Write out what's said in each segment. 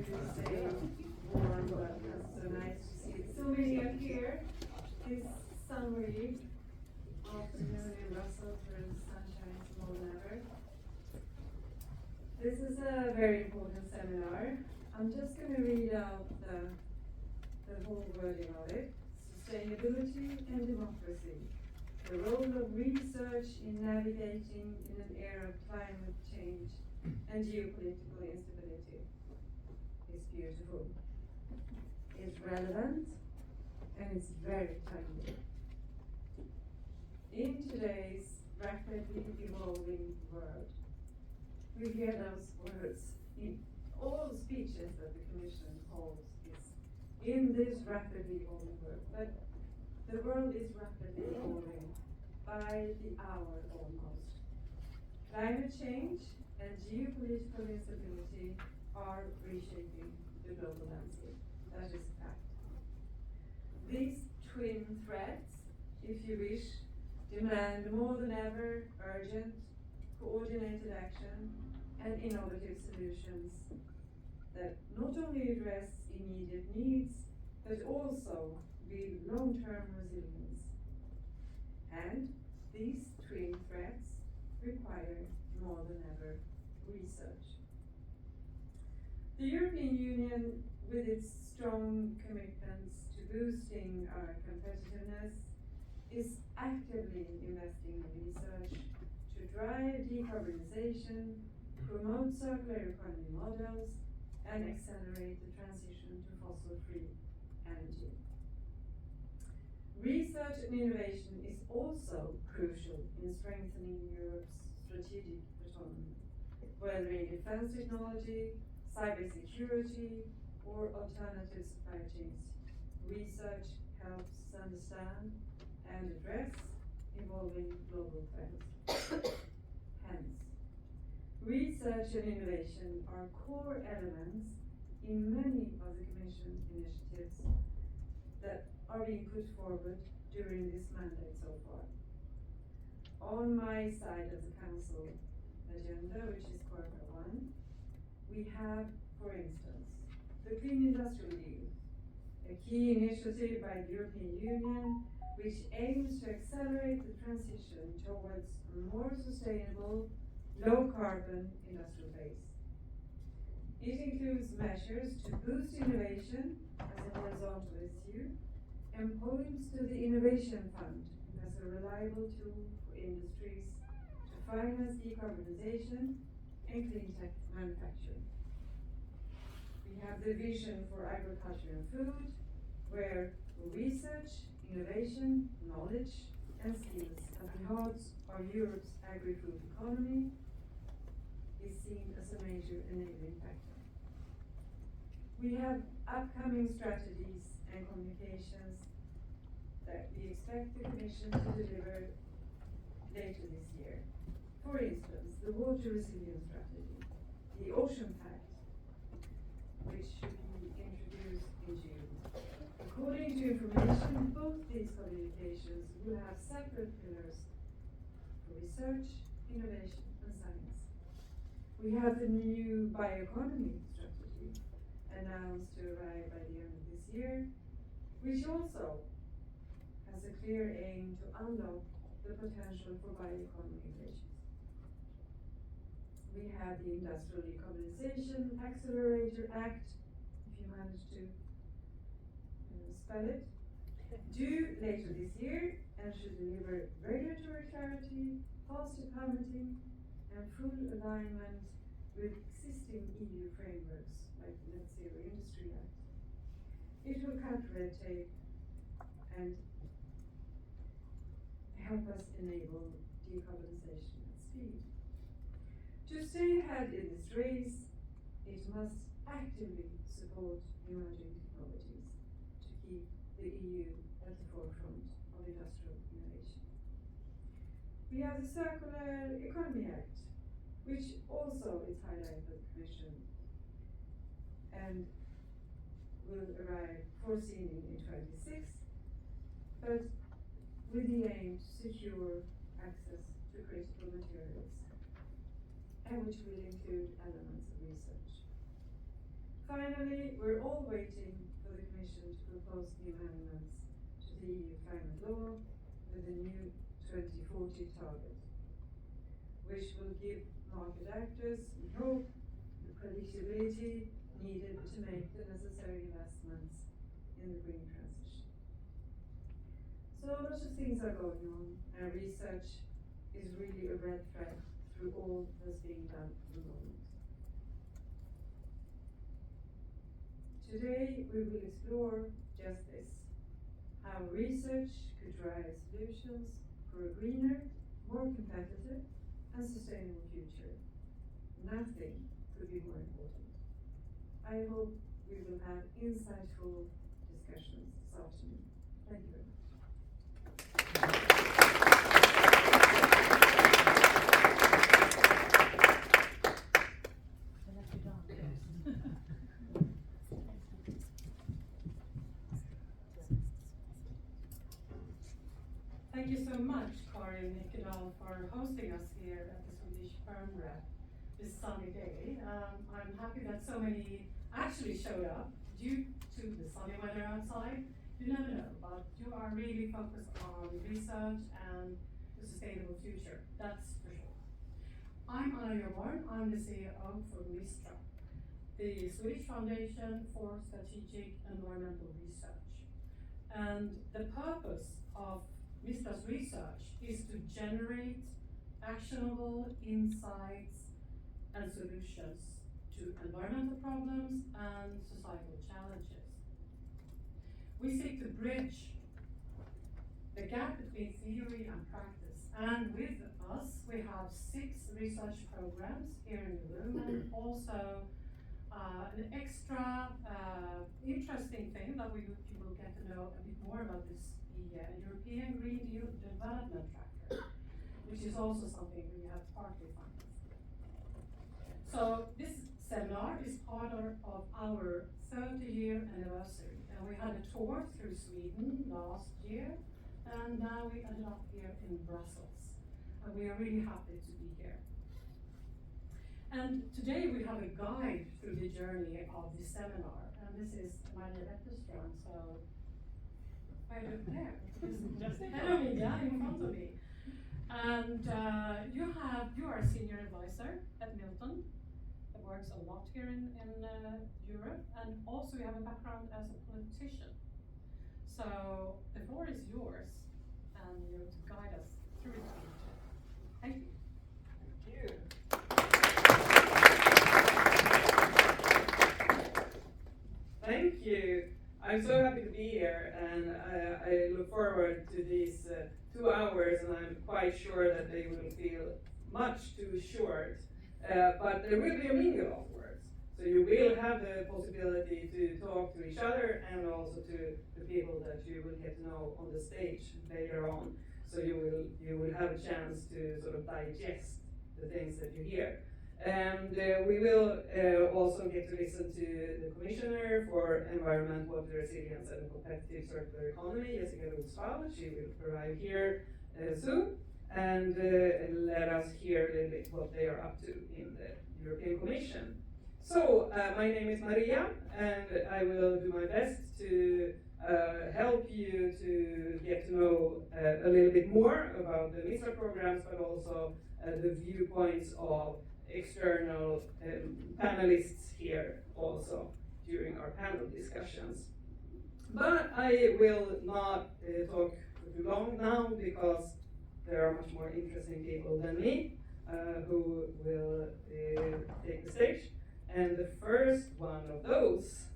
say warm welcome. So nice to see so many up here this summery afternoon in Brussels where the sun shines more than ever. This is a very important seminar. I'm just going to read out the whole wording of it. Sustainability and democracy. The role of research in navigating in an era of climate change and geopolitical instability is beautiful. It's relevant and it's very timely. In today's rapidly evolving world, we hear those words in all speeches that the Commission holds is in this rapidly evolving world. But the world is rapidly evolving by the hour almost. Climate change and geopolitical instability are reshaping the global landscape. That is a fact. These twin threats, if you wish, demand more than ever urgent, coordinated action and innovative solutions that not only address immediate needs, but also build long-term resilience. And these twin threats require more than ever research. The European Union, with its strong commitments to boosting our competitiveness, is actively investing in research to drive decarbonization, promote circular economy models, and accelerate the transition to fossil-free energy. Research and innovation is also crucial in strengthening Europe's strategic autonomy, whether in defense technology, cybersecurity, or alternative supply chains. Research helps us understand and address evolving global threats. Hence, research and innovation are core elements in many of the Commission initiatives that are being put forward during this mandate so far. On my side of the Council agenda, which is quarter one, we have, for instance, the Clean Industrial Deal, a key initiative by the European Union which aims to accelerate the transition towards a more sustainable, low-carbon industrial base. It includes measures to boost innovation as a horizontal issue and points to the Innovation Fund as a reliable tool for industries to finance decarbonization and clean tech manufacturing. We have the vision for agriculture and food, where research, innovation, knowledge, and skills at the heart of Europe's agri-food economy is seen as a major enabling factor. We have upcoming strategies and communications that we expect the Commission to deliver later this year. For instance, the Water Resilience Strategy, the Ocean Pact, which should be introduced in June. According to information, both these communications will have separate pillars for research, innovation, and science. We have the new bioeconomy strategy announced to arrive by the end of this year, which also has a clear aim to unlock the potential for bioeconomy innovations. We have the Industrial Decarbonization Accelerator Act, if you manage to spell it, due later this year and should deliver regulatory clarity, faster permitting, and full alignment with existing EU frameworks like the Net Zero Industry Act. It will cut red tape and help us enable decarbonization at speed. To stay ahead in this race, it must actively support emerging technologies to keep the EU at the forefront of industrial innovation. We have the Circular Economy Act, which also is highlighted by the Commission and will arrive foreseen in 26, but with the aim to secure access to critical materials, and which will include elements of research. Finally, we're all waiting for the Commission to propose the amendments to the EU climate law with the new 2040 target, which will give market actors, we hope, the predictability needed to make the necessary investments in the green transition. So lots of things are going on, and research is really a red thread through all that's being done at the moment. Today we will explore just this, how research could drive solutions for a greener, more competitive and sustainable future. Nothing could be more important. I hope we will have insightful discussions this afternoon. Thank you very much. Thank you so much, Karin and Eckerdal, for hosting us here at the Swedish Firm Rep this sunny day. I'm happy that so many actually showed up due to the sunny weather outside. You never know, but you are really focused on research and the sustainable future, that's for sure. I'm Jöborn, I'm the CEO for Mistra, the Swedish Foundation for Strategic Environmental Research. And the purpose of Mistra's research is to generate actionable insights and solutions to environmental problems and societal challenges. We seek to bridge the gap between theory and practice, and with us we have 6 research programs here in the room, and also an extra interesting thing that you will get to know a bit more about this, the European Green Deal Development Tracker, which is also something we have partly funded. So this seminar is part of our 30-year anniversary, and we had a tour through Sweden last year, and now we ended up here in Brussels, and we are really happy to be here. And today we have a guide through the journey of this seminar, and this is Wetterstrand, so right over there, just ahead of me, yeah, in front of me. And you are a senior advisor at Milton, that works a lot here in Europe, and also you have a background as a politician. So the floor is yours, and you're to guide us through it. Thank you. Thank you. Thank you. I'm so happy to be here, and I look forward to these 2 hours, and I'm quite sure that they will feel much too short, but there will be a mingle afterwards. So you will have the possibility to talk to each other and also to the people that you will get to know on the stage later on. So you will have a chance to sort of digest the things that you hear. And we will also get to listen to the Commissioner for Environment, Water Resilience and Competitive Circular Economy, Jessika. She will arrive here soon, and let us hear a little bit what they are up to in the European Commission. So, my name is Maria, and I will do my best to help you to get to know a little bit more about the Mistra programs, but also the viewpoints of external panelists here also during our panel discussions. But I will not talk for too long now, because there are much more interesting people than me who will take the stage. And the first one of those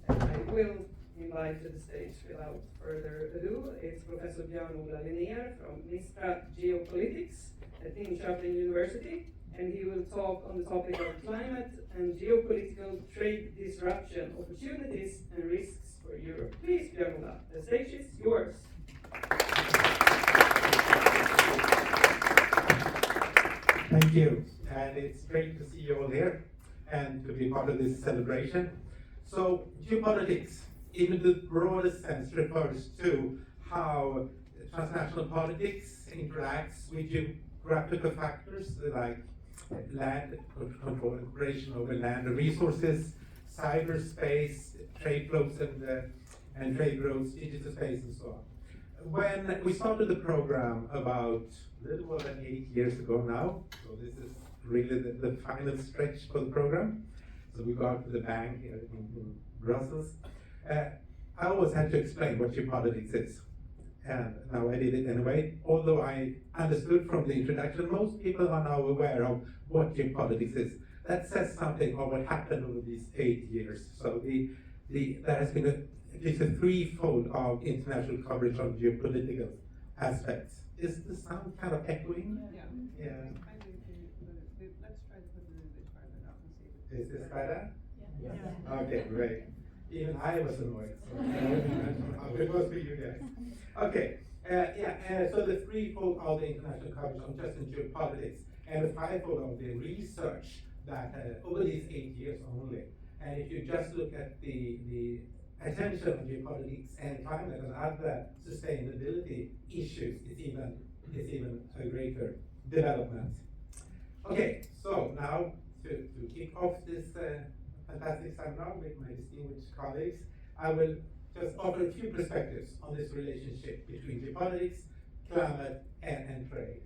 I will invite to the stage without further ado is Professor Björn-Ola Linnér from Mistra Geopolitics at Linköping University. And he will talk on the topic of climate and geopolitical trade disruption, opportunities and risks for Europe. Please, Björn-Ola, the stage is yours. Thank you, and it's great to see you all here and to be part of this celebration. So, geopolitics, even the broadest sense, refers to how transnational politics interacts with geographical factors like land control, cooperation over land resources, cyberspace, trade flows and trade routes, digital space and so on. When we started the program about a little more than 8 years ago now, so this is really the final stretch for the program. So we go out to the bank here in Brussels. I always had to explain what geopolitics is. And now I did it anyway. Although I understood from the introduction, most people are now aware of what geopolitics is. That says something of what happened over these 8 years. So there has been at least a threefold of international coverage on geopolitical aspects. Is the sound kind of echoing? Yeah. Let's try to put it a little bit further up and see. Is this better? Yeah. Okay, great. Even I was annoyed. So it was for you guys. Okay, so the threefold of the international coverage on just in geopolitics, and the fivefold of the research that over these 8 years only. And if you just look at the attention on geopolitics and climate and other sustainability issues, it's even a greater development. Okay, so now to kick off this fantastic seminar with my distinguished colleagues, I will just offer a few perspectives on this relationship between geopolitics, climate, and trade.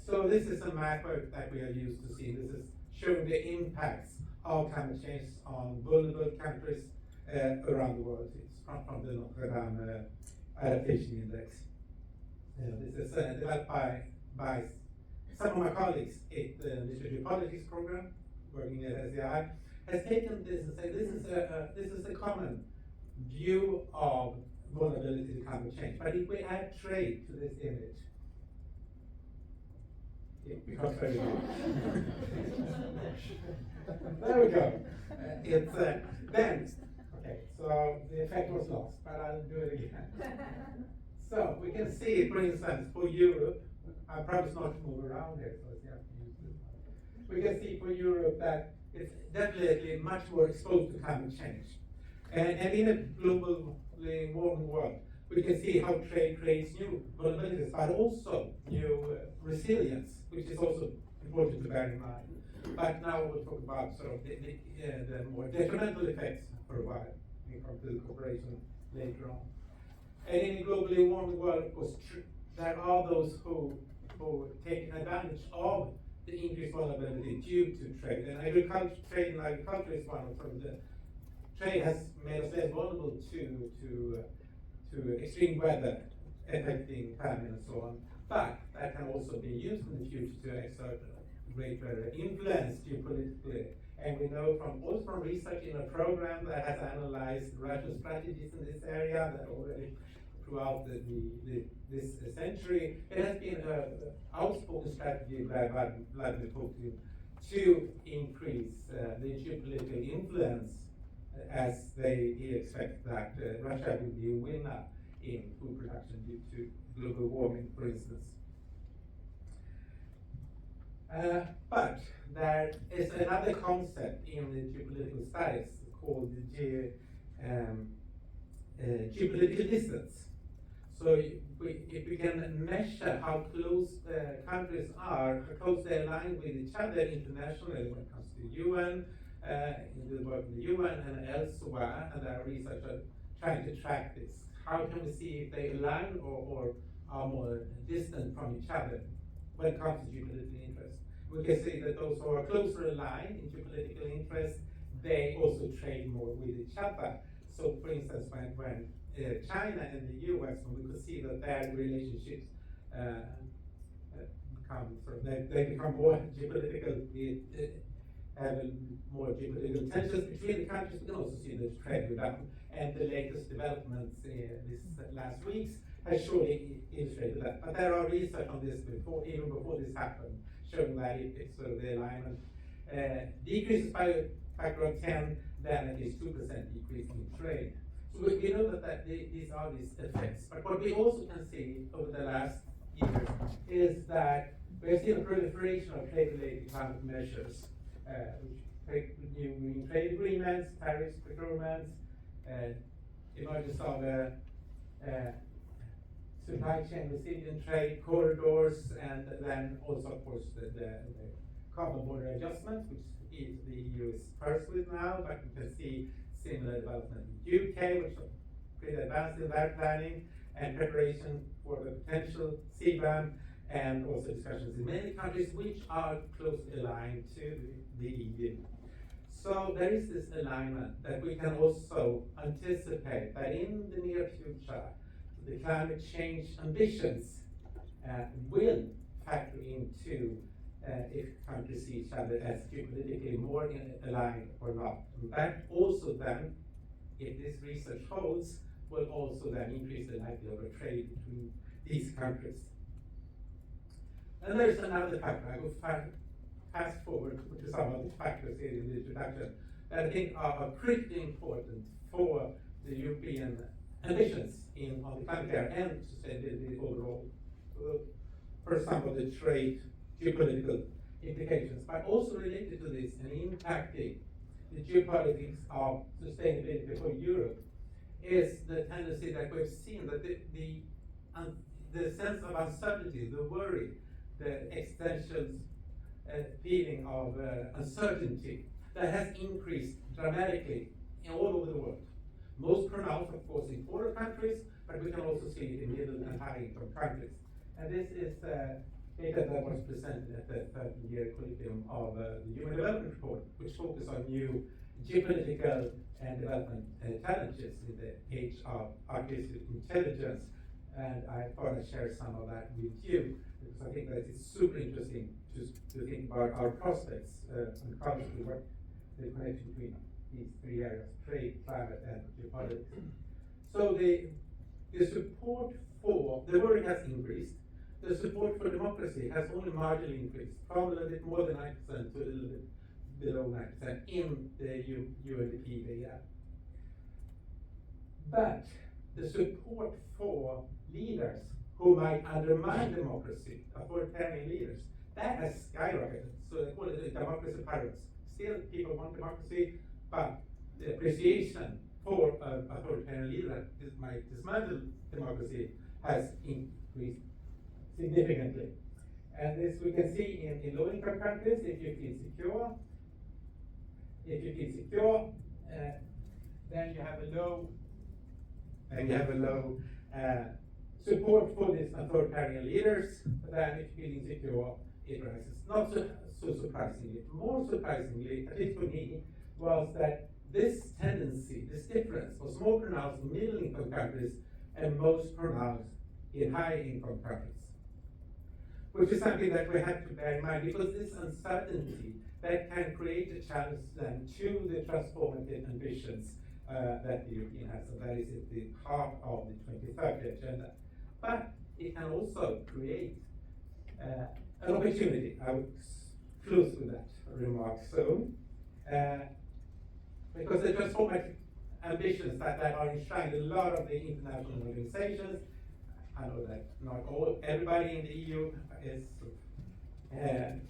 So this is a map that we are used to seeing. This is showing the impacts of climate change on vulnerable countries around the world. It's from the Notre Dame Adaptation Index. This is developed by some of my colleagues at the Mistra Geopolitics program, working at SEI, has taken this and said this is a common view of vulnerability to climate change. But if we add trade to this image, it becomes very good. There we go. It's then. Okay, so the effect was lost, but I'll do it again. So we can see, for instance, for Europe, I promise not to move around here, so you have to use this one. We can see for Europe that it's definitely much more exposed to climate change. And in a globally warming world, we can see how trade creates new vulnerabilities, but also new resilience, which is also important to bear in mind. But now we'll talk about sort of the more detrimental effects for a while. We come to the cooperation later on. And in a globally warming world, of course, there are those who take advantage of the increased vulnerability due to trade. And trade in agriculture is one of the trade has made us less vulnerable to extreme weather affecting famine and so on. But that can also be used in the future to exert greater influence geopolitically. And we know also from research in a program that has analyzed Russian strategies in this area that already throughout this century, it has been an outspoken strategy by Vladimir Putin to increase the geopolitical influence as he expects that Russia will be a winner in food production due to global warming, for instance. But there is another concept in the geopolitical studies called the geopolitical distance. So if we can measure how close the countries are, how close they align with each other internationally when it comes to the UN, in the work of the UN and elsewhere, and our researchers trying to track this. How can we see if they align or are more distant from each other when it comes to geopolitical interest? We can see that those who are closer aligned in geopolitical interest, they also trade more with each other. So for instance, when China and the US, when we could see that their relationships become more geopolitical, have more geopolitical tensions between the countries, we can also see the trade with them. And the latest developments this last weeks has surely illustrated that. But there are research on this even before this happened, showing that if the alignment decreases by a factor of 10, then at least 2% decrease in trade. So we know that these are these effects. But what we also can see over the last years is that we have seen a proliferation of trade-related climate measures, which take new green trade agreements, tariffs, procurements, emergence of supply chain resilient trade corridors, and then also, of course, the common border adjustment, which the EU is first with now, but you can see similar development in UK, which are pretty advanced in their planning and preparation for the potential CBAM, and also discussions in many countries which are closely aligned to the EU. So there is this alignment that we can also anticipate that in the near future, the climate change ambitions will factor into if countries see each other as geopolitically more aligned or not. And that also then, if this research holds, will also then increase the likelihood of trade between these countries. And there's another factor. I will fast forward to some of the factors here in the introduction that I think are critically important for the European ambitions on the climate care and sustainability overall, for some of the trade geopolitical implications, but also related to this and impacting the geopolitics of sustainability for Europe is the tendency that we've seen that the sense of uncertainty, the worry, the existential feeling of uncertainty that has increased dramatically all over the world. Most pronounced, of course, in poorer countries, but we can also see it in middle and high-income countries. And this is data that was presented at the 30-year colloquium of the Human Development Report, which focused on new geopolitical and development challenges in the age of artificial intelligence. And I thought I'd share some of that with you, because I think that it's super interesting to think about our prospects and constantly what the connection between these three areas, trade, climate, and geopolitics. So the support for, the worry has increased. The support for democracy has only marginally increased, from a little bit more than 9% to a little bit below 9% in the UNDP data. But the support for leaders who might undermine democracy, authoritarian leaders, that has skyrocketed. So they call it a democracy paradox. Still, people want democracy, but the appreciation for an authoritarian leader that might dismantle democracy has increased significantly. And this we can see in low-income countries. If you feel secure, then you have a low support for these authoritarian leaders. Then if you feel insecure, it rises. Not so surprisingly. More surprisingly, at least for me, was that this tendency, this difference, was more pronounced in middle-income countries and most pronounced in high-income countries. Which is something that we have to bear in mind, because this uncertainty that can create a challenge then to the transformative ambitions that the European has, and that is at the heart of the 2030 agenda. But it can also create an opportunity. I will close with that remark soon. Because the transformative ambitions that are enshrined in a lot of the international organizations, I know that not everybody in the EU is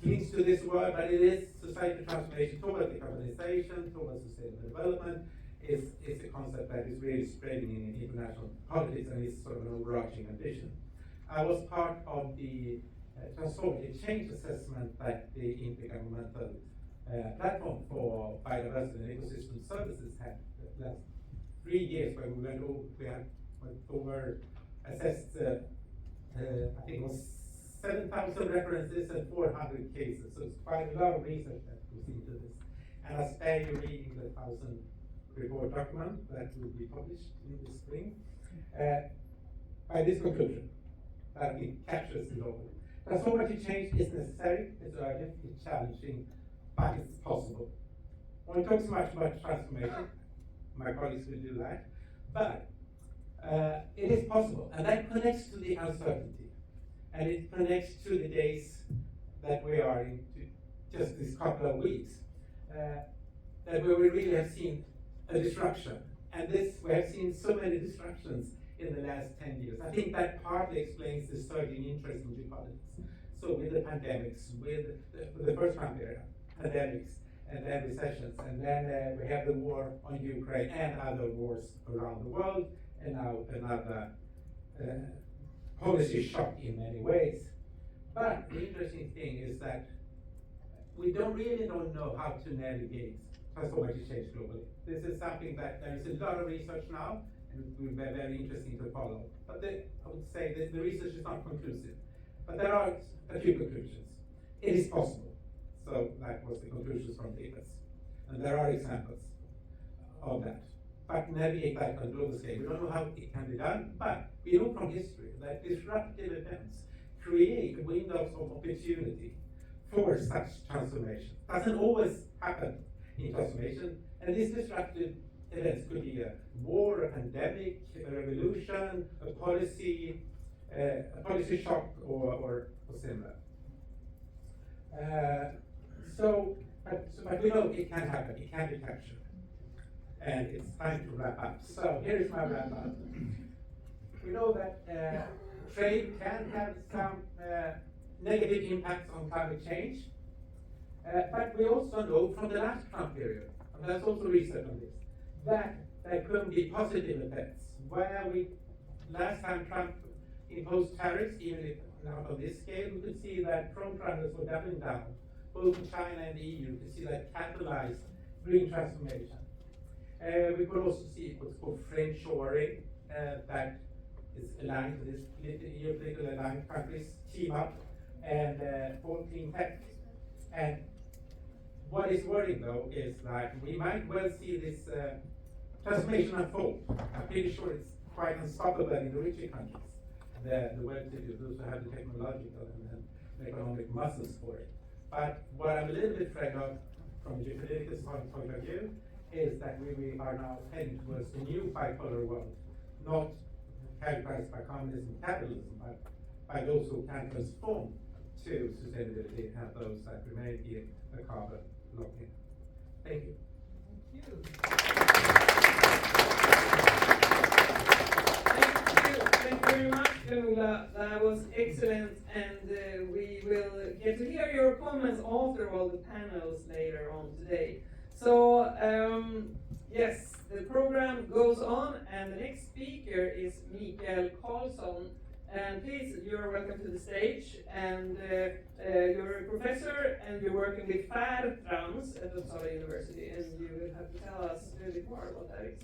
clings to this word, but it is society transformation towards decarbonization, towards sustainable development, is a concept that is really spreading in international politics and is sort of an overarching ambition. I was part of the transformative change assessment that the Intergovernmental Platform for Biodiversity and Ecosystem Services had the last 3 years, where we went over assessed, I think it was 7,000 references and 400 cases. So it's quite a lot of research that goes into this. And I spare you reading the 1,000 report document that will be published in the spring. By this conclusion, that it captures it all. Transformative change is necessary, it's urgent, it's challenging, but it's possible. I won't talk so much about transformation, my colleagues will do that, but it is possible, and that connects to the uncertainty, and it connects to the days that we are in, just this couple of weeks, that we really have seen a disruption, and this we have seen so many disruptions in the last 10 years. I think that partly explains the surging interest in geopolitics. So with the pandemics, with the first time era, pandemics, and then recessions, and then we have the war on Ukraine and other wars around the world, and now another policy shock in many ways. But the interesting thing is that we really don't know how to navigate transformative change globally. This is something that there is a lot of research now, and it will be very interesting to follow. But I would say that the research is not conclusive. But there are a few conclusions. It is possible. So that was the conclusions from papers. And there are examples of that. But navigate that on a global scale. We don't know how it can be done, but we know from history that disruptive events create windows of opportunity for such transformation. Doesn't always happen in transformation, and these disruptive events could be a war, a pandemic, a revolution, a policy shock, or similar. But we know it can happen, it can be captured. And it's time to wrap up. So here is my wrap up. We know that trade can have some negative impacts on climate change. But we also know from the last Trump period, and there's also research on this, that there could be positive effects. Where last time Trump imposed tariffs, even if not on this scale, we could see that front runners were doubling down. Both in China and the EU, we could see that catalyzed green transformation. We could also see what's called friendshoring, that is aligned to this geopolitical aligned countries team up and for clean tech. And what is worrying though is that we might well see this transformation unfold. I'm pretty sure it's quite unstoppable in the richer countries, the well-to-do, those who have the technological and economic muscles for it. But what I'm a little bit afraid of from a geopolitical point of view is that we are now heading towards a new bipolar world, not characterized by communism and capitalism, but by those who can transform to sustainability and those that remain in the carbon lock-in. Thank you. Thank you very much, Björn-Ola. That was excellent, and we will get to hear your comments after all the panels later on today. So, yes, the program goes on, and the next speaker is Mikael Karlsson. And please, you're welcome to the stage. And you're a professor, and you're working with Fairtrans at Uppsala University, and you will have to tell us a little bit more what that is.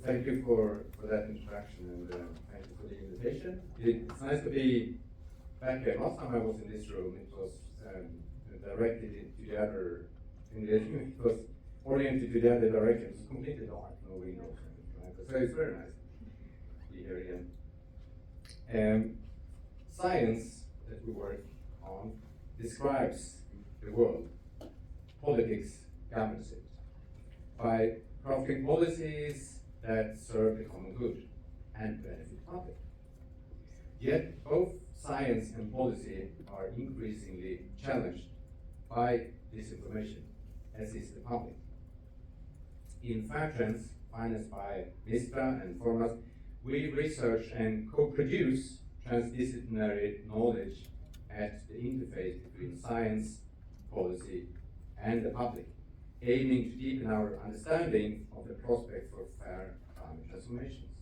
Thank you for that introduction, and thank you for the invitation. It's nice to be back here. Last time I was in this room, it was directed to the other, it was oriented to the other direction. It was completely dark, no windows. Right? So it's very nice to be here again. Science that we work on describes the world. Politics governs it by crafting policies that serve the common good and benefit the public. Yet both science and policy are increasingly challenged by disinformation, as is the public. In Fairtrans, financed by Mistra and Fairtrans, we research and co-produce transdisciplinary knowledge at the interface between science, policy, and the public, aiming to deepen our understanding of the prospects for fair climate transformations.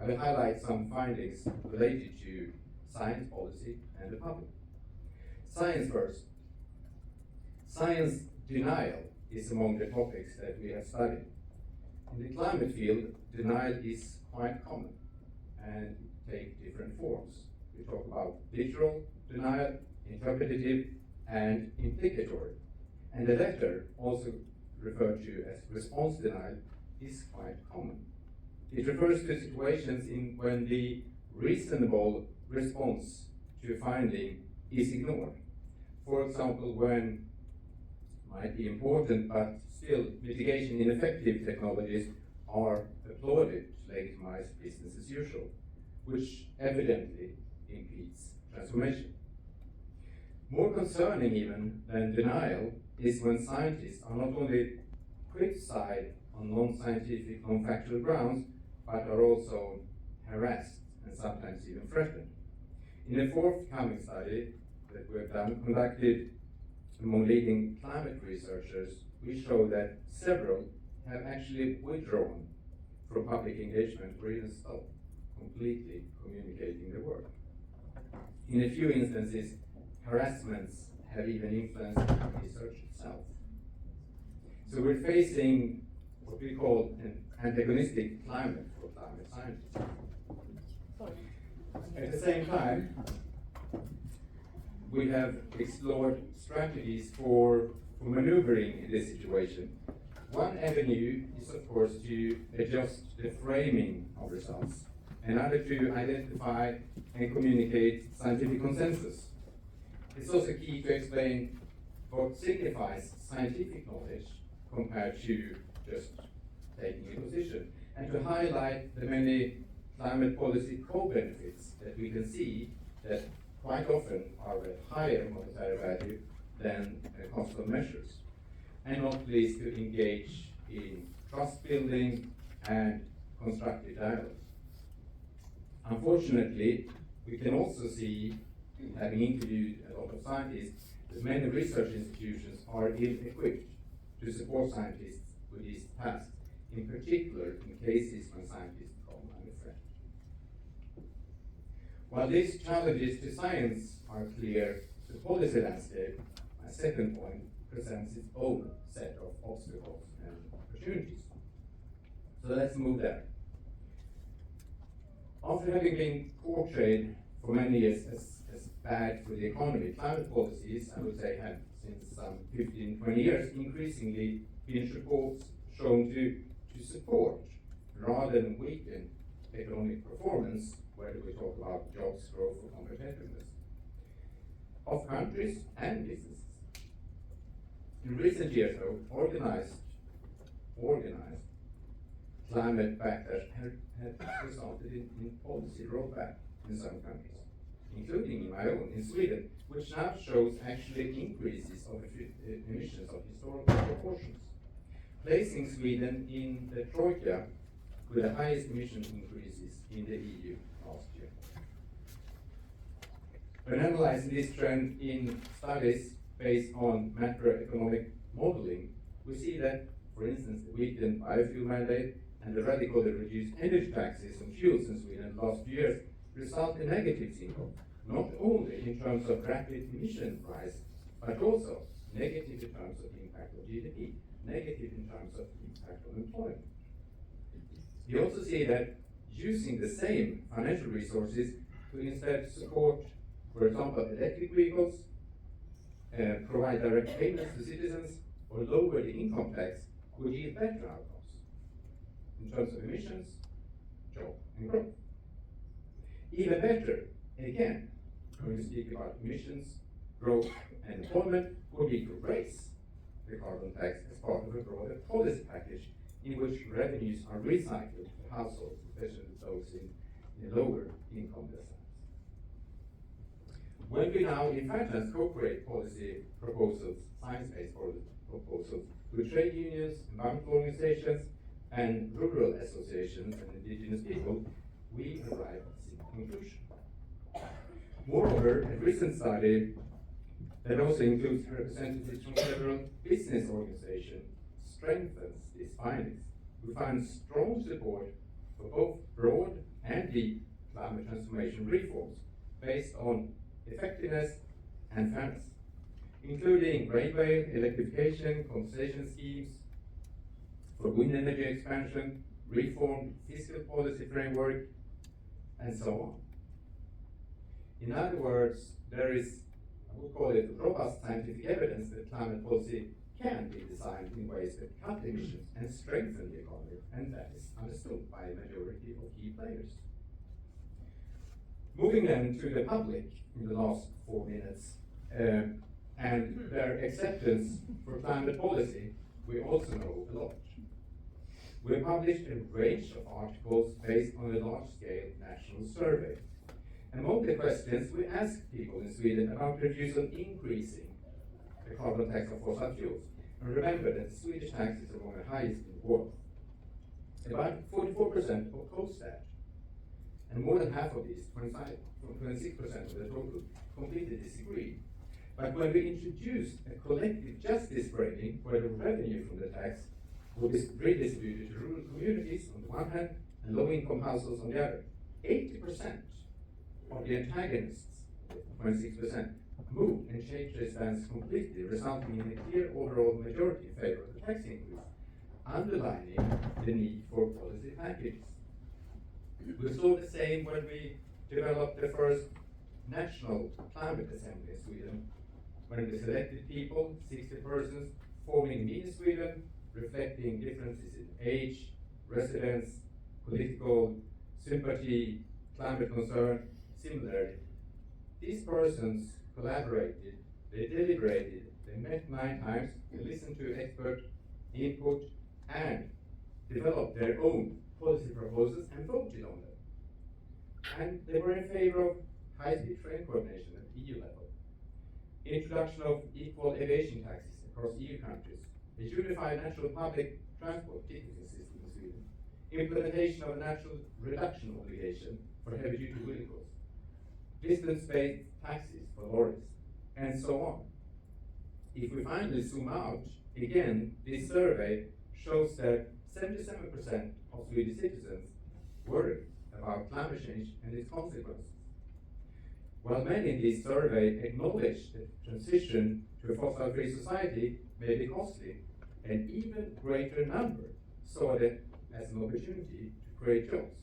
I will highlight some findings related to science, policy, and the public. Science first. Science denial is among the topics that we have studied. In the climate field, denial is quite common and take different forms. We talk about literal denial, interpretative, and implicatory. And the latter, also referred to as response denial, is quite common. It refers to situations when the reasonable response to a finding is ignored. For example, when might be important, but still mitigation ineffective technologies are applauded to legitimize business as usual, which evidently impedes transformation. More concerning even than denial is when scientists are not only criticized on non-scientific, non-factual grounds, but are also harassed and sometimes even threatened. In a forthcoming study that we have done, conducted among leading climate researchers, we show that several have actually withdrawn from public engagement or even stop completely communicating the work. In a few instances, harassments have even influenced the research itself. So we're facing what we call an antagonistic climate for climate scientists. At the same time, we have explored strategies for maneuvering in this situation. One avenue is, of course, to adjust the framing of results, another to identify and communicate scientific consensus. It's also key to explain what signifies scientific knowledge compared to just taking a position, and to highlight the many climate policy co-benefits that we can see that quite often are of higher monetary value than cost of measures, and not least to engage in trust building and constructive dialogue. Unfortunately, we can also see, having interviewed a lot of scientists, that many research institutions are ill-equipped to support scientists with these tasks, in particular in cases when scientists come unafraid. While these challenges to science are clear, the policy landscape, my second point, presents its own set of obstacles and opportunities. So let's move there. After having been portrayed for many years as bad for the economy, climate policies, I would say, have since some 15-20 years increasingly been shown to support rather than weaken economic performance, whether we talk about jobs, growth, or competitiveness of countries and businesses. In recent years, though, organized climate backlash has resulted in policy rollback in some countries, including in my own, in Sweden, which now shows actually increases of emissions of historical proportions, placing Sweden in the troika with the highest emission increases in the EU last year. When analyzing this trend in studies based on macroeconomic modeling, we see that, for instance, the weakened biofuel mandate and the radically reduced energy taxes on fuels in Sweden in the last few years result in negatives in growth, not only in terms of rapid emission rise, but also negative in terms of impact on GDP, negative in terms of impact on employment. We also see that using the same financial resources to instead support, for example, electric vehicles, provide direct payments to citizens, or lower the income tax would yield better outcomes in terms of emissions, job, and growth. Even better, again, when we speak about emissions, growth, and employment, would be to raise the carbon tax as part of a broader policy package in which revenues are recycled to households, especially those in lower income deciles. When we now in Fairtrans co-create policy proposals, science-based proposals, with trade unions, environmental organizations, and rural associations and indigenous people, we arrive at the same conclusion. Moreover, a recent study that also includes representatives from several business organizations strengthens these findings. We find strong support for both broad and deep climate transformation reforms based on effectiveness and fairness, including railway electrification, compensation schemes for wind energy expansion, reformed fiscal policy framework, and so on. In other words, there is, I would call it, robust scientific evidence that climate policy can be designed in ways that cut emissions and strengthen the economy, and that is understood by a majority of key players. Moving then to the public in the last 4 minutes, and their acceptance for climate policy, we also know a lot. We published a range of articles based on a large-scale national survey. Among the questions, we asked people in Sweden about reducing increasing the carbon tax of fossil fuels. And remember that the Swedish tax is among the highest in the world. About 44% opposed that. And more than half of these, 26% of the total, completely disagreed. But when we introduced a collective justice framing where the revenue from the tax would be redistributed to rural communities on the one hand and low-income households on the other. 80% of the antagonists, 26%, moved and changed their stance completely, resulting in a clear overall majority in favor of the tax increase, underlining the need for policy packages. We saw the same when we developed the first national climate assembly in Sweden, when we selected people, 60 persons, forming mini Sweden, reflecting differences in age, residence, political sympathy, climate concern, similarity. These persons collaborated, they deliberated, they met 9 times, they listened to expert input, and developed their own policy proposals and voted on them. And they were in favor of high-speed train coordination at EU level, introduction of equal aviation taxes across EU countries, a unified national public transport ticketing system in Sweden, implementation of a national reduction obligation for heavy-duty vehicles, distance-based taxes for lorries, and so on. If we finally zoom out, again, this survey shows that 77% of Swedish citizens worry about climate change and its consequences. While many in this survey acknowledge that transition to a fossil-free society may be costly, an even greater number saw it as an opportunity to create jobs.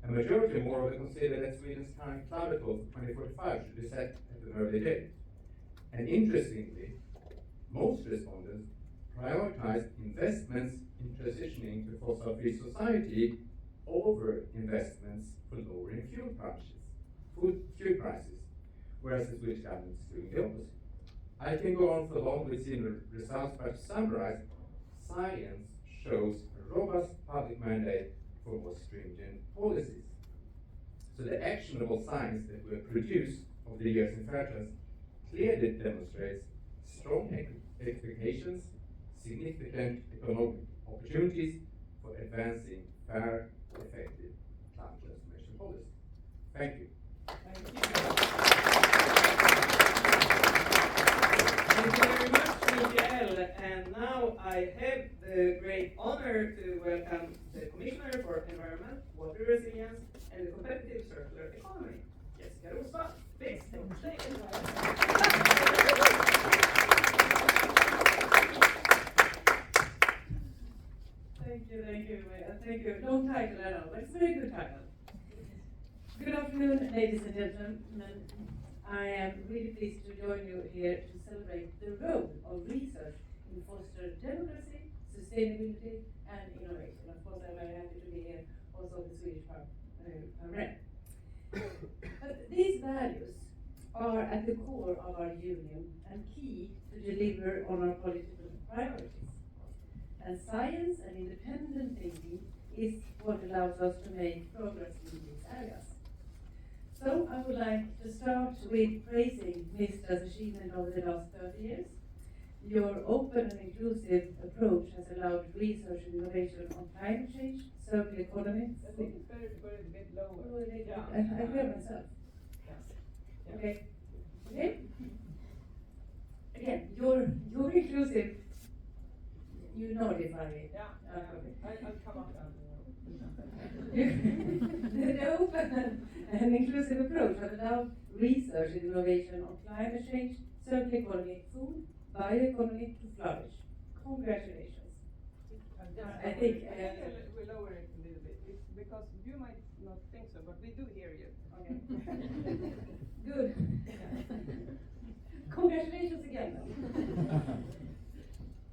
A majority moreover consider that Sweden's current climate goal for 2045 should be set at an early date. And interestingly, most respondents prioritize investments in transitioning to a fossil-free society over investments for lowering fuel prices, whereas the Swedish government is doing the opposite. I can go on for long with similar results, but to summarize, science shows a robust public mandate for more stringent policies. So the actionable science that we have produced over the years in Fairtrans clearly demonstrates strong expectations, significant economic opportunities for advancing fair, effective climate transformation policy. Thank you. Thank you very much, Mikael. And now I have the great honor to welcome the Commissioner for Environment, Water Resilience, and the Competitive Circular Economy, Jessika Roswall. Please, take the stage. Thank you. Long title, I know, but it's a very good title. Good afternoon, ladies and gentlemen. I am really pleased to join you here to celebrate the role of research in fostering democracy, sustainability, and innovation. Of course, I'm very happy to be here also with the Swedish Parliament. But these values are at the core of our union and key to deliver on our political priorities. And science and independent thinking is what allows us to make progress in these areas. So I would like to start with praising Mistra's achievement over the last 30 years. Your open and inclusive approach has allowed research and innovation on climate change, circular economy. I think it's better to put it a bit lower. I hear myself. Yeah. Okay. Okay. Again, your inclusive. You notify me. Yeah. I'll come up and. The open and inclusive approach has allowed research and innovation on climate change, circular economy, food, bioeconomy to flourish. Congratulations. I think we lower it a little bit. It's because you might not think so, but we do hear you. Okay. Good. Congratulations again.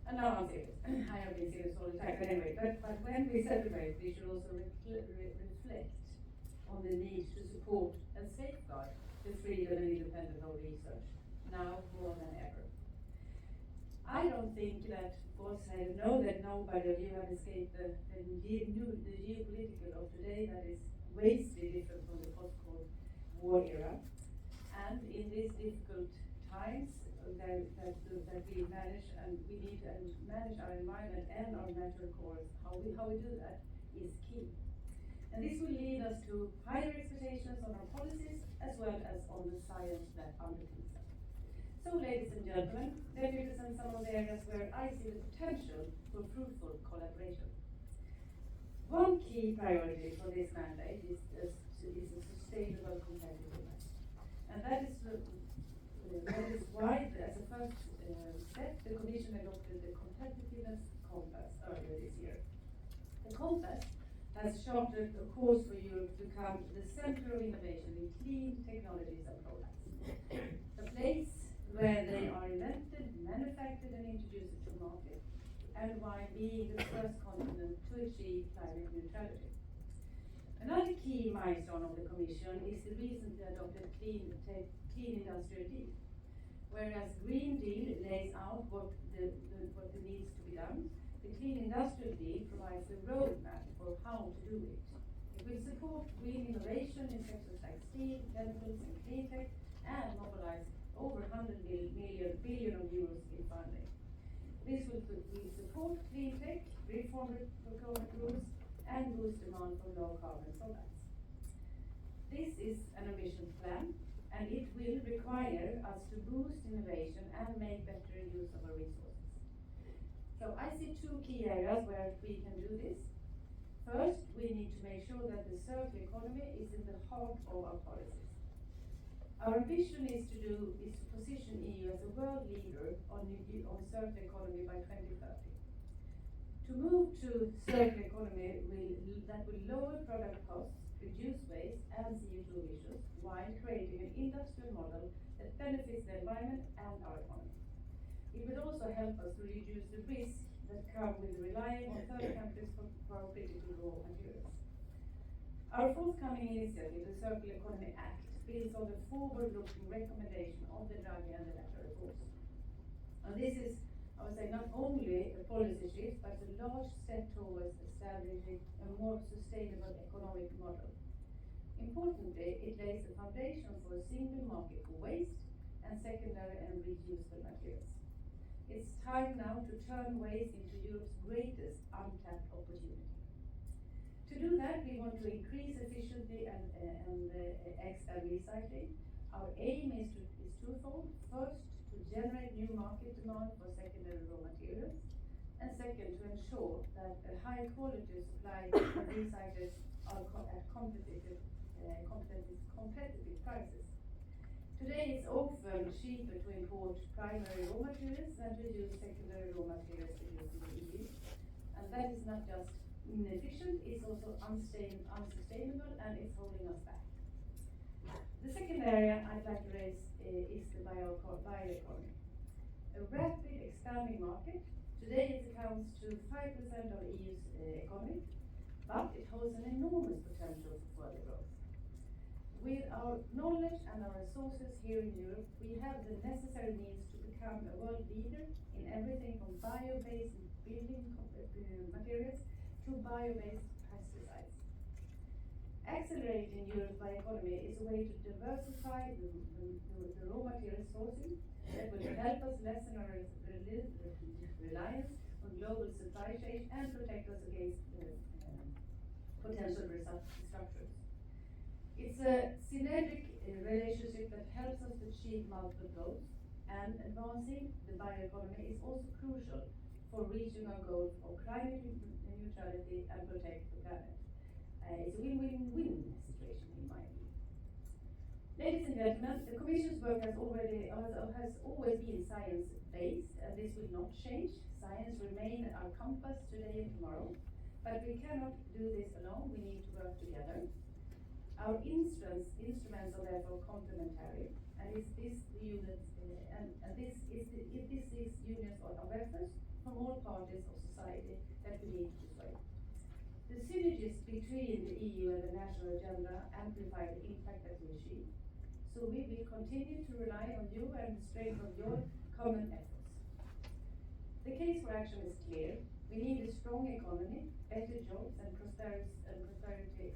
And now I'm serious. I have been serious all the time. But anyway, but when we celebrate, we should also reflect on the need to support and safeguard the freedom and independence of research, now more than ever. I don't think that, because I know that nobody of you have escaped the geopolitical of today that is vastly different from the post-Cold War era. And in these difficult times that we manage, and we need to manage our environment and our natural cores, how we do that is key. And this will lead us to higher expectations on our policies as well as on the science that underpins them. So, ladies and gentlemen, let me present some of the areas where I see the potential for fruitful collaboration. One key priority for this mandate is a sustainable competitiveness. And that is why, as a first step, the Commission adopted the Competitiveness Compass earlier this year. The Compass has charted a course for Europe to become the center of innovation in clean technologies and products. A place where they are invented, manufactured and introduced to market, and while being the first continent to achieve climate neutrality. Another key milestone of the Commission is the recently adopted Clean Industrial Deal. Whereas Green Deal lays out what needs to be done, the Clean Industrial Deal provides a roadmap for how to do it. It will support green innovation in sectors like steel, chemicals and clean tech, and mobilize over 100 billion euros in funding. This will support clean tech, reform procurement rules, and boost demand for low carbon products. This is an ambitious plan, and it will require us to boost innovation and make better use of our resources. So I see two key areas where we can do this. First, we need to make sure that the circular economy is in the heart of our policies. Our ambition is to position EU as a world leader on circular economy by 2030. To move to circular economy that will lower product costs, reduce waste and CO2 emissions, while creating an industrial model that benefits the environment and our economy. It will also help us to reduce the risk that come with relying on third countries for our critical raw materials. Our forthcoming initiative, the Circular Economy Act, builds on the forward-looking recommendation of the Draghi and the Letter reports. And this is, I would say, not only a policy shift, but a large step towards establishing a more sustainable economic model. Importantly, it lays the foundation for a single market for waste and secondary and reusable materials. It's time now to turn waste into Europe's greatest untapped opportunity. To do that, we want to increase efficiency and recycling. Our aim is twofold. First, to generate new market demand for secondary raw materials, and second, to ensure that a high quality supply of recyclers are at competitive prices. Today, it's often cheaper to import primary raw materials than to use secondary raw materials produced in the EU, and that is not just inefficient, it's also unsustainable, and it's holding us back. The second area I'd like to raise is the bioeconomy. A rapid expanding market. Today it accounts to 5% of the EU's economy, but it holds an enormous potential for further growth. With our knowledge and our resources here in Europe, we have the necessary means to become a world leader in everything from bio-based building materials to bio-based pesticides. Accelerating Europe's bioeconomy is a way to diversify the raw material sourcing that will help us lessen our reliance on global supply chains and protect us against potential disruptions. It's a synergic relationship that helps us to achieve multiple goals, and advancing the bioeconomy is also crucial for reaching our goal of climate neutrality and protect the planet. It's a win-win-win situation in my view. Ladies and gentlemen, the Commission's work has always been science-based, and this will not change. Science remains our compass today and tomorrow, but we cannot do this alone. We need to work together. Our instruments are therefore complementary, and this is unions of efforts from all parties of society that we need to persuade. The synergies between the EU and the national agenda amplify the impact that we achieve. So we will continue to rely on you and the strength of your common efforts. The case for action is clear. We need a strong economy, better jobs and prosperity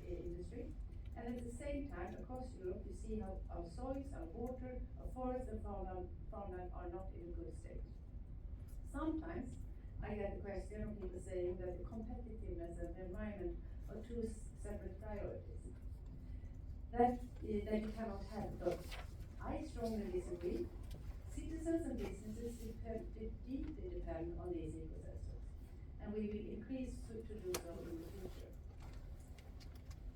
industry. And at the same time, across Europe, we see how our soils, our water, our forests and farmland are not in a good state. Sometimes I get the question of people saying that the competitiveness and the environment are two separate priorities. That you cannot have both. I strongly disagree. Citizens and businesses deeply depend on these ecosystems, and we will increase to do so in the future.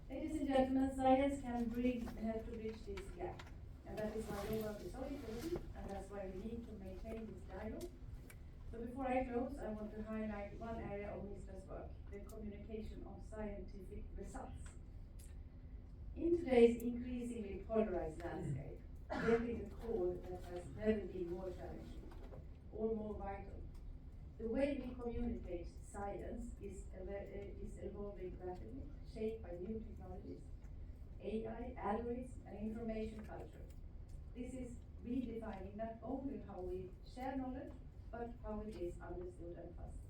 Ladies and gentlemen, science can help to bridge this gap, and that is why your work is so important, and that's why we need to maintain this dialogue. So before I close, I want to highlight one area of Mistra's work, the communication of scientific results. In today's increasingly polarized landscape, getting a call that has never been more challenging or more vital. The way we communicate science is evolving rapidly, shaped by new technologies, AI, algorithms, and information culture. This is redefining not only how we share knowledge, but how it is understood and trusted.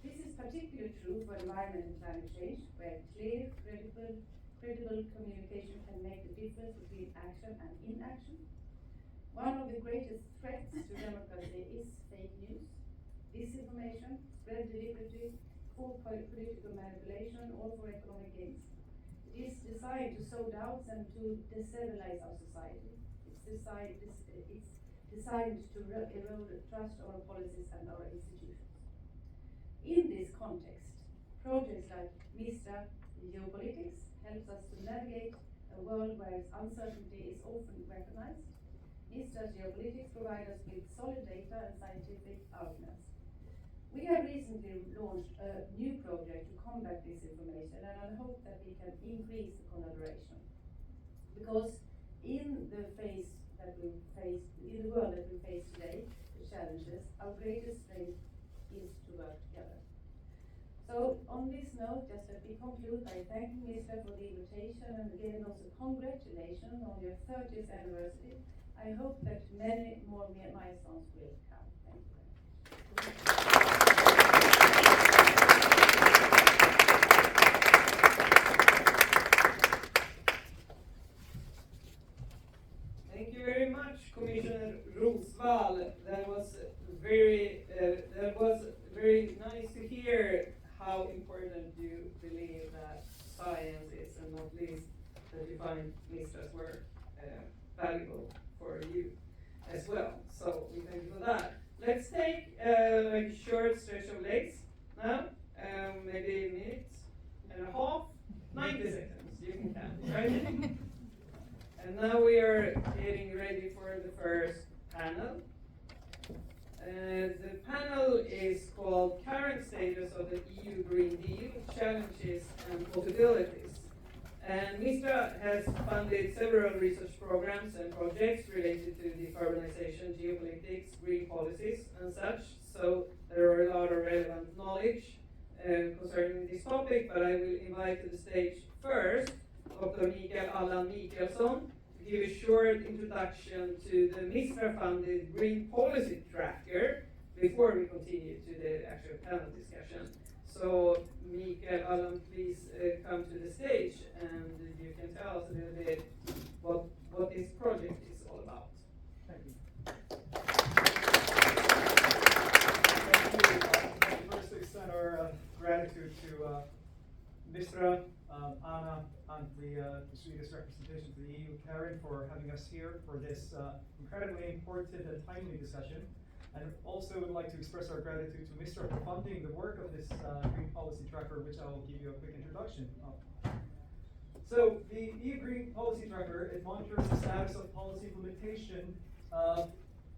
This is particularly true for environment and climate change, where clear, credible communication can make the difference between action and inaction. One of the greatest threats to democracy is fake news, disinformation, spread deliberately for political manipulation or for economic gains. It is designed to sow doubts and to destabilize our society. It's designed to erode trust our policies and our institutions. In this context, projects like Mistra, Geopolitics, helps us to navigate a world where uncertainty is often weaponized. Mistra's Geopolitics provide us with solid data and scientific arguments. We have recently launched a new project to combat disinformation, and I hope that we can increase the collaboration. Because in the world that we face today, the challenges, our greatest strength is to work together. So on this note, just let me conclude by thanking Mistra for the invitation and again also congratulations on your 30th anniversary. I hope that many more milestones will come. Thank you very much. Thank you very much, Commissioner Roswall. That was very nice to hear how important you believe that science is, and not least that you find Mistra's work valuable for you as well. So we thank you for that. Let's take a short stretch of legs now, maybe a minute and a half, 90 seconds, you can count, right? And now we are getting ready for the first panel. The panel is called Current Status of the EU Green Deal, Challenges and Possibilities. And Mistra has funded several research programs and projects related to decarbonization, geopolitics, green policies and such. So there are a lot of relevant knowledge concerning this topic, but I will invite to the stage first Dr. Mikael to give a short introduction to the Mistra-funded Green Policy Tracker before we continue to the actual panel discussion. So, Mikael, please come to the stage and you can tell us a little bit what this project is all about. Thank you. Thank you. First, extend our gratitude to Mistra, Anna, and the Swedish representation to the EU, Karin, for having us here for this incredibly important and timely discussion. And also would like to express our gratitude to Mistra for funding the work of this Green Policy Tracker, which I will give you a quick introduction of. So the EU Green Policy Tracker, it monitors the status of policy implementation of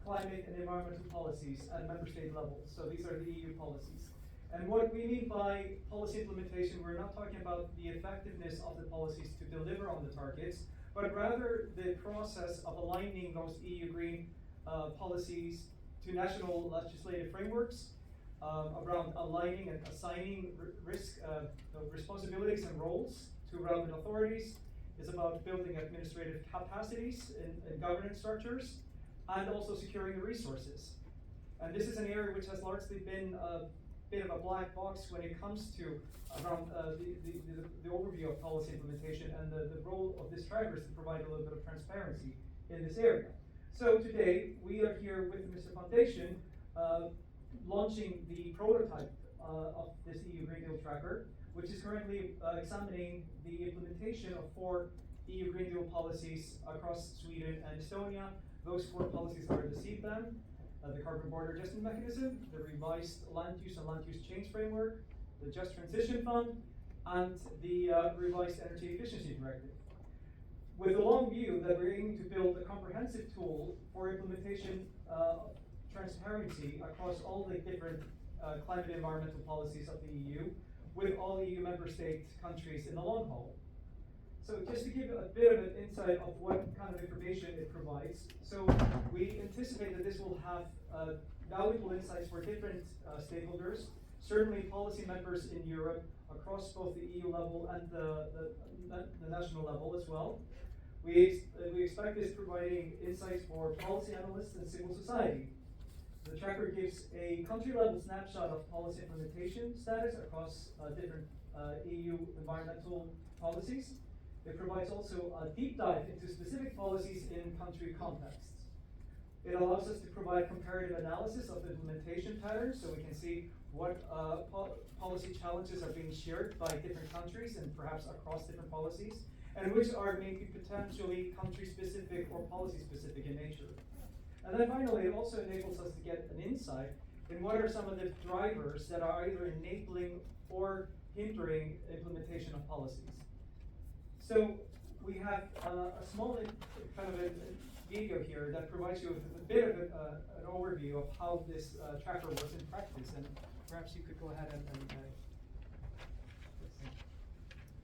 climate and environmental policies at member state levels. So these are the EU policies. And what we mean by policy implementation, we're not talking about the effectiveness of the policies to deliver on the targets, but rather the process of aligning those EU green policies to national legislative frameworks around aligning and assigning responsibilities and roles to relevant authorities. It's about building administrative capacities in governance structures and also securing the resources. And this is an area which has largely been a bit of a black box when it comes to around the overview of policy implementation, and the role of this tracker is to provide a little bit of transparency in this area. So today we are here with the Mistra Foundation launching the prototype of this EU Green Deal Tracker, which is currently examining the implementation of 4 EU Green Deal policies across Sweden and Estonia, Those 4 policies are the seed ban, the carbon border adjustment mechanism, the revised land use and land use change framework, the Just Transition Fund, and the revised energy efficiency directive. With the long view that we're aiming to build a comprehensive tool for implementation transparency across all the different climate and environmental policies of the EU, with all EU member state countries in the long haul. So just to give a bit of an insight of what kind of information it provides, so we anticipate that this will have valuable insights for different stakeholders, certainly policy members in Europe across both the EU level and the national level as well. We expect this providing insights for policy analysts and civil society. The tracker gives a country-level snapshot of policy implementation status across different EU environmental policies. It provides also a deep dive into specific policies in country contexts. It allows us to provide comparative analysis of implementation patterns, so we can see what policy challenges are being shared by different countries and perhaps across different policies, and which are maybe potentially country-specific or policy-specific in nature. And then finally, it also enables us to get an insight in what are some of the drivers that are either enabling or hindering implementation of policies. So we have a small kind of a video here that provides you with a bit of an overview of how this tracker works in practice, and perhaps you could go ahead and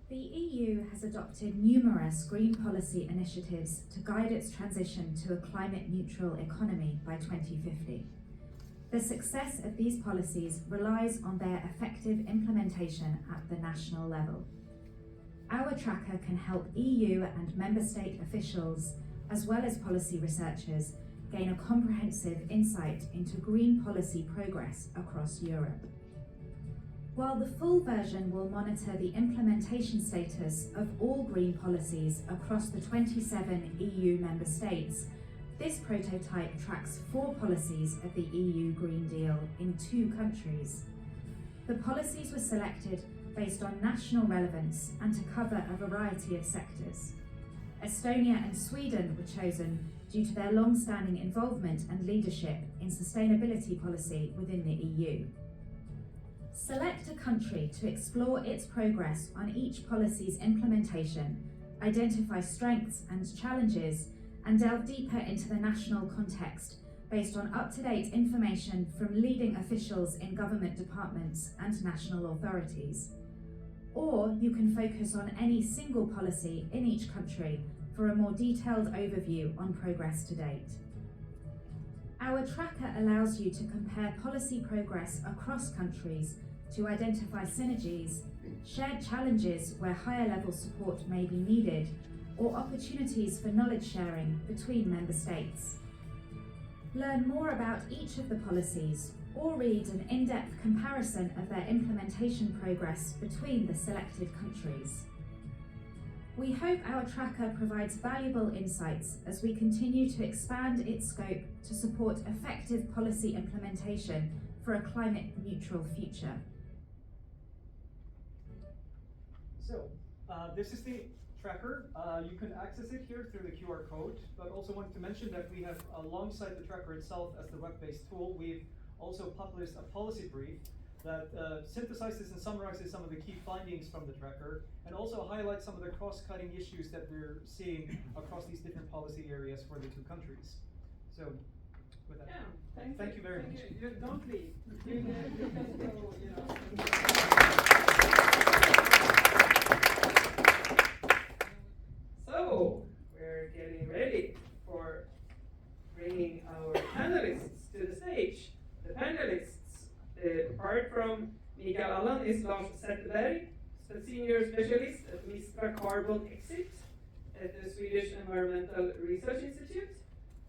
The EU has adopted numerous green policy initiatives to guide its transition to a climate-neutral economy by 2050. The success of these policies relies on their effective implementation at the national level. Our tracker can help EU and member state officials, as well as policy researchers, gain a comprehensive insight into green policy progress across Europe. While the full version will monitor the implementation status of all green policies across the 27 EU member states, this prototype tracks 4 policies of the EU Green Deal in 2 countries. The policies were selected based on national relevance and to cover a variety of sectors. Estonia and Sweden were chosen due to their long-standing involvement and leadership in sustainability policy within the EU. Select a country to explore its progress on each policy's implementation, identify strengths and challenges, and delve deeper into the national context based on up-to-date information from leading officials in government departments and national authorities. Or you can focus on any single policy in each country for a more detailed overview on progress to date. Our tracker allows you to compare policy progress across countries to identify synergies, shared challenges where higher level support may be needed, or opportunities for knowledge sharing between member states. Learn more about each of the policies or read an in-depth comparison of their implementation progress between the selected countries. We hope our tracker provides valuable insights as we continue to expand its scope to support effective policy implementation for a climate-neutral future. So, this is the tracker. You can access it here through the QR code, but also wanted to mention that we have, alongside the tracker itself as the web-based tool, we've also published a policy brief that synthesizes and summarizes some of the key findings from the tracker, and also highlights some of the cross-cutting issues that we're seeing across these different policy areas for the 2 countries. So, with that, Yeah, thank you very much. You don't leave. You can go, you know. So, we're getting ready for bringing our panelists to the stage. The panelists, apart from Mikael, is Lars Zetterberg, Senior Specialist at Mistra Carbon Exit at the Swedish Environmental Research Institute.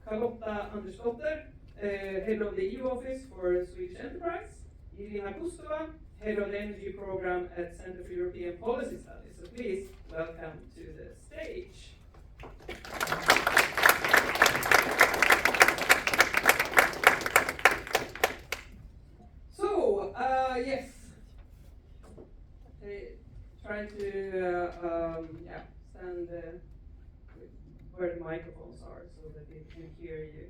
Charlotta Andersdotter, Head of the EU Office for Swedish Enterprise. Irina Kustova, Head of the Energy Program at Center for European Policy Studies. So please welcome to the stage. So, yes, trying to stand where the microphones are so that they can hear you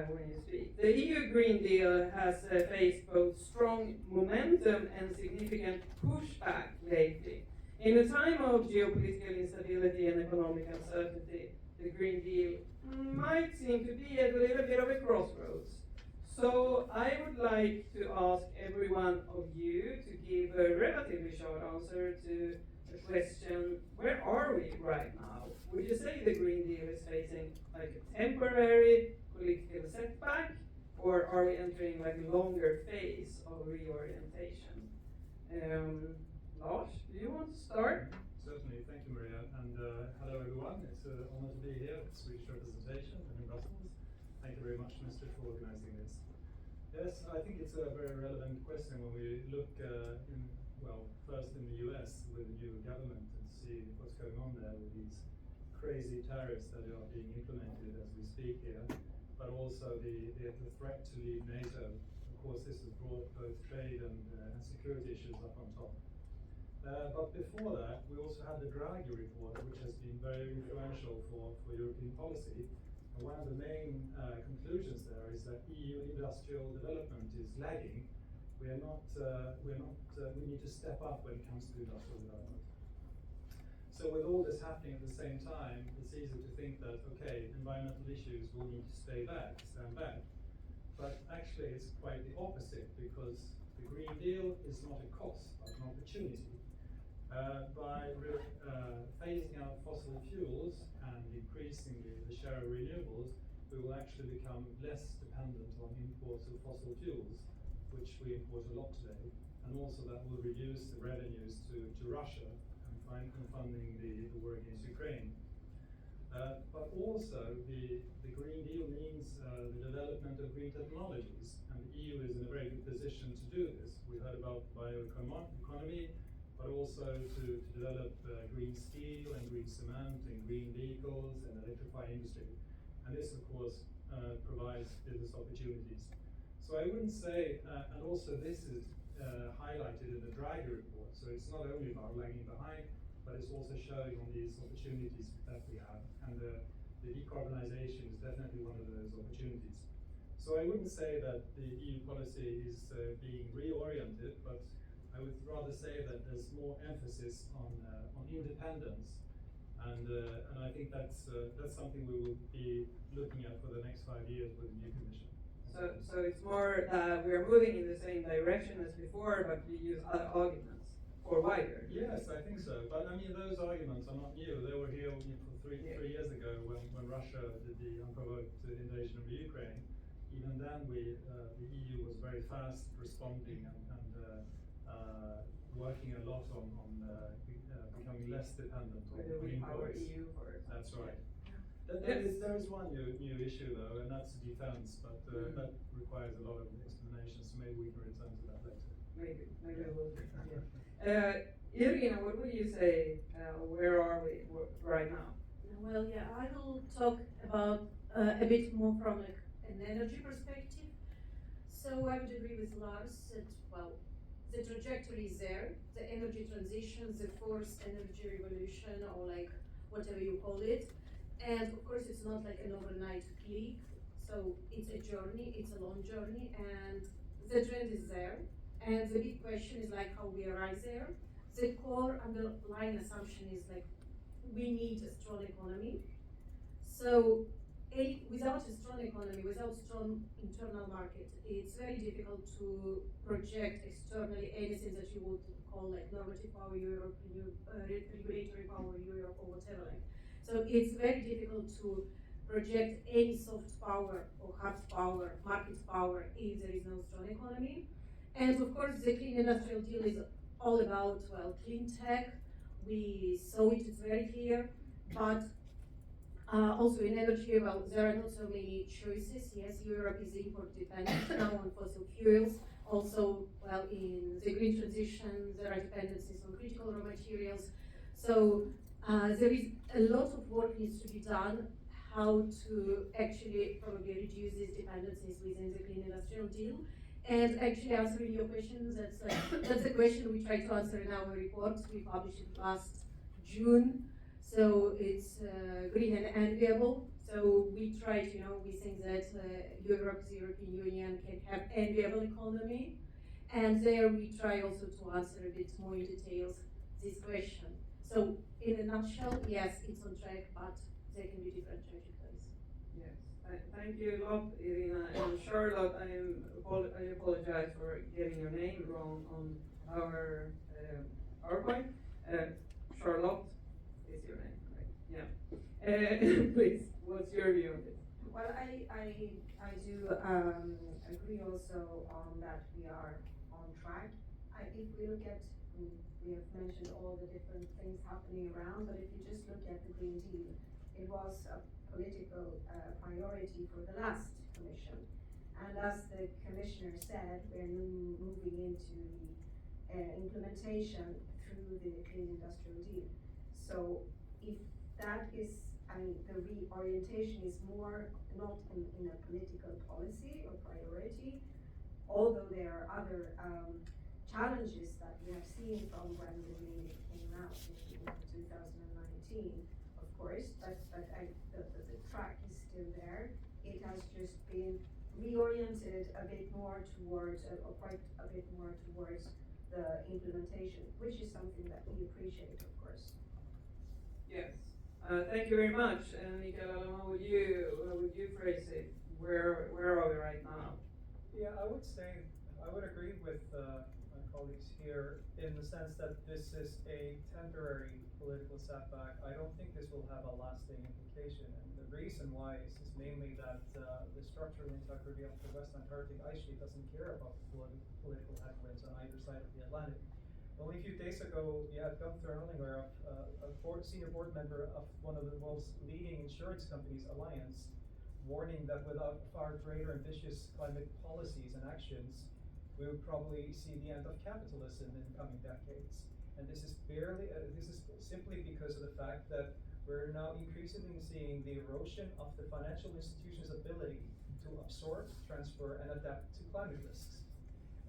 when you speak. The EU Green Deal has faced both strong momentum and significant pushback lately. In a time of geopolitical instability and economic uncertainty, the Green Deal might seem to be at a little bit of a crossroads. So I would like to ask every one of you to give a relatively short answer to the question, where are we right now? Would you say the Green Deal is facing like a temporary political setback, or are we entering like a longer phase of reorientation? Lars, do you want to start? Certainly, thank you, Maria, and hello everyone. It's an honor to be here at the Swedish representation and in Brussels. Thank you very much, Mistra, for organizing this. Yes, I think it's a very relevant question when we look first in the US with the new government and see what's going on there with these crazy tariffs that are being implemented as we speak here, but also the threat to leave NATO. Of course, this has brought both trade and security issues up on top. But before that, we also had the Draghi report, which has been very influential for European policy. And one of the main conclusions there is that EU industrial development is lagging. We need to step up when it comes to industrial development. So with all this happening at the same time, it's easy to think that, okay, environmental issues will need to stand back. But actually it's quite the opposite, because the Green Deal is not a cost, but an opportunity. By phasing out fossil fuels and increasing the share of renewables, we will actually become less dependent on imports of fossil fuels, which we import a lot today, and also that will reduce the revenues to Russia and funding the war against Ukraine. But also the Green Deal means the development of green technologies, and the EU is in a very good position to do this. We heard about bioeconomy, but also to develop green steel and green cement and green vehicles and electrify industry. And this, of course, provides business opportunities. So I wouldn't say, and also this is highlighted in the Draghi report, so it's not only about lagging behind, but it's also showing on these opportunities that we have. And the decarbonization is definitely one of those opportunities. So I wouldn't say that the EU policy is being reoriented, but I would rather say that there's more emphasis on independence, and I think that's something we will be looking at for the next 5 years with the new Commission. So it's more that we are moving in the same direction as before, but we use other arguments or wider. Yes, I think so. But I mean, those arguments are not new. They were here for three years ago when Russia did the unprovoked invasion of Ukraine. Even then, the EU was very fast responding and working a lot on becoming less dependent on imports. EU for it. That's right. There is one new issue though, and that's defense, but that requires a lot of explanation, so maybe we can return to that later. Maybe I will. Irina, what would you say, where are we right now? Well, yeah, I will talk about a bit more from an energy perspective. So I would agree with Lars that, well, the trajectory is there, the energy transition, the fourth energy revolution, or like whatever you call it. And of course, it's not like an overnight click. So it's a journey, it's a long journey, and the trend is there. And the big question is like how we arrive there. The core underlying assumption is like we need a strong economy. So without a strong economy, without strong internal market, it's very difficult to project externally anything that you would call like normative power Europe, regulatory power Europe, or whatever. Like. So it's very difficult to project any soft power or hard power, market power, if there is no strong economy. And of course, the Clean Industrial Deal is all about, well, clean tech. We saw it, it's very clear. But also in energy, well, there are not so many choices. Yes, Europe is import dependent now on fossil fuels. Also, well, in the green transition, there are dependencies on critical raw materials. So there is a lot of work needs to be done how to actually probably reduce these dependencies within the Clean Industrial Deal. And actually answering your question, that's the question we try to answer in our report. We published it last June. So it's green and enviable. So we try to, we think that Europe, the European Union, can have enviable economy. And there we try also to answer a bit more in details this question. So in a nutshell, yes, it's on track, but there can be different trajectories. Yes, thank you a lot, Irina. And Charlotte, I apologize for getting your name wrong on our PowerPoint. Charlotte is your name, right? Yeah. Please, what's your view on this? Well, I do agree also on that we are on track. If we look at, we have mentioned all the different things happening around, but if you just look at the Green Deal, it was a political priority for the last commission. And as the commissioner said, we're moving into the implementation through the Clean Industrial Deal. So if that is, the reorientation is more not in a political policy or priority, although there are other challenges that we have seen from when the Green Deal came out in 2019, of course, but the track is still there. It has just been reoriented a bit more towards, or quite a bit more towards the implementation, which is something that we appreciate, of course. Yes. Thank you very much. And Mikael, how would you phrase it? Where are we right now? Yeah, I would agree with my colleagues here in the sense that this is a temporary political setback. I don't think this will have a lasting implication. And the reason why is mainly that the structural integrity of the West Antarctic ice sheet doesn't care about the political headwinds on either side of the Atlantic. Only a few days ago, you had Gunther Hellinger, a senior board member of one of the world's leading insurance companies, Allianz, warning that without far greater ambitious climate policies and actions, we would probably see the end of capitalism in the coming decades. And this is simply because of the fact that we're now increasingly seeing the erosion of the financial institution's ability to absorb, transfer, and adapt to climate risks.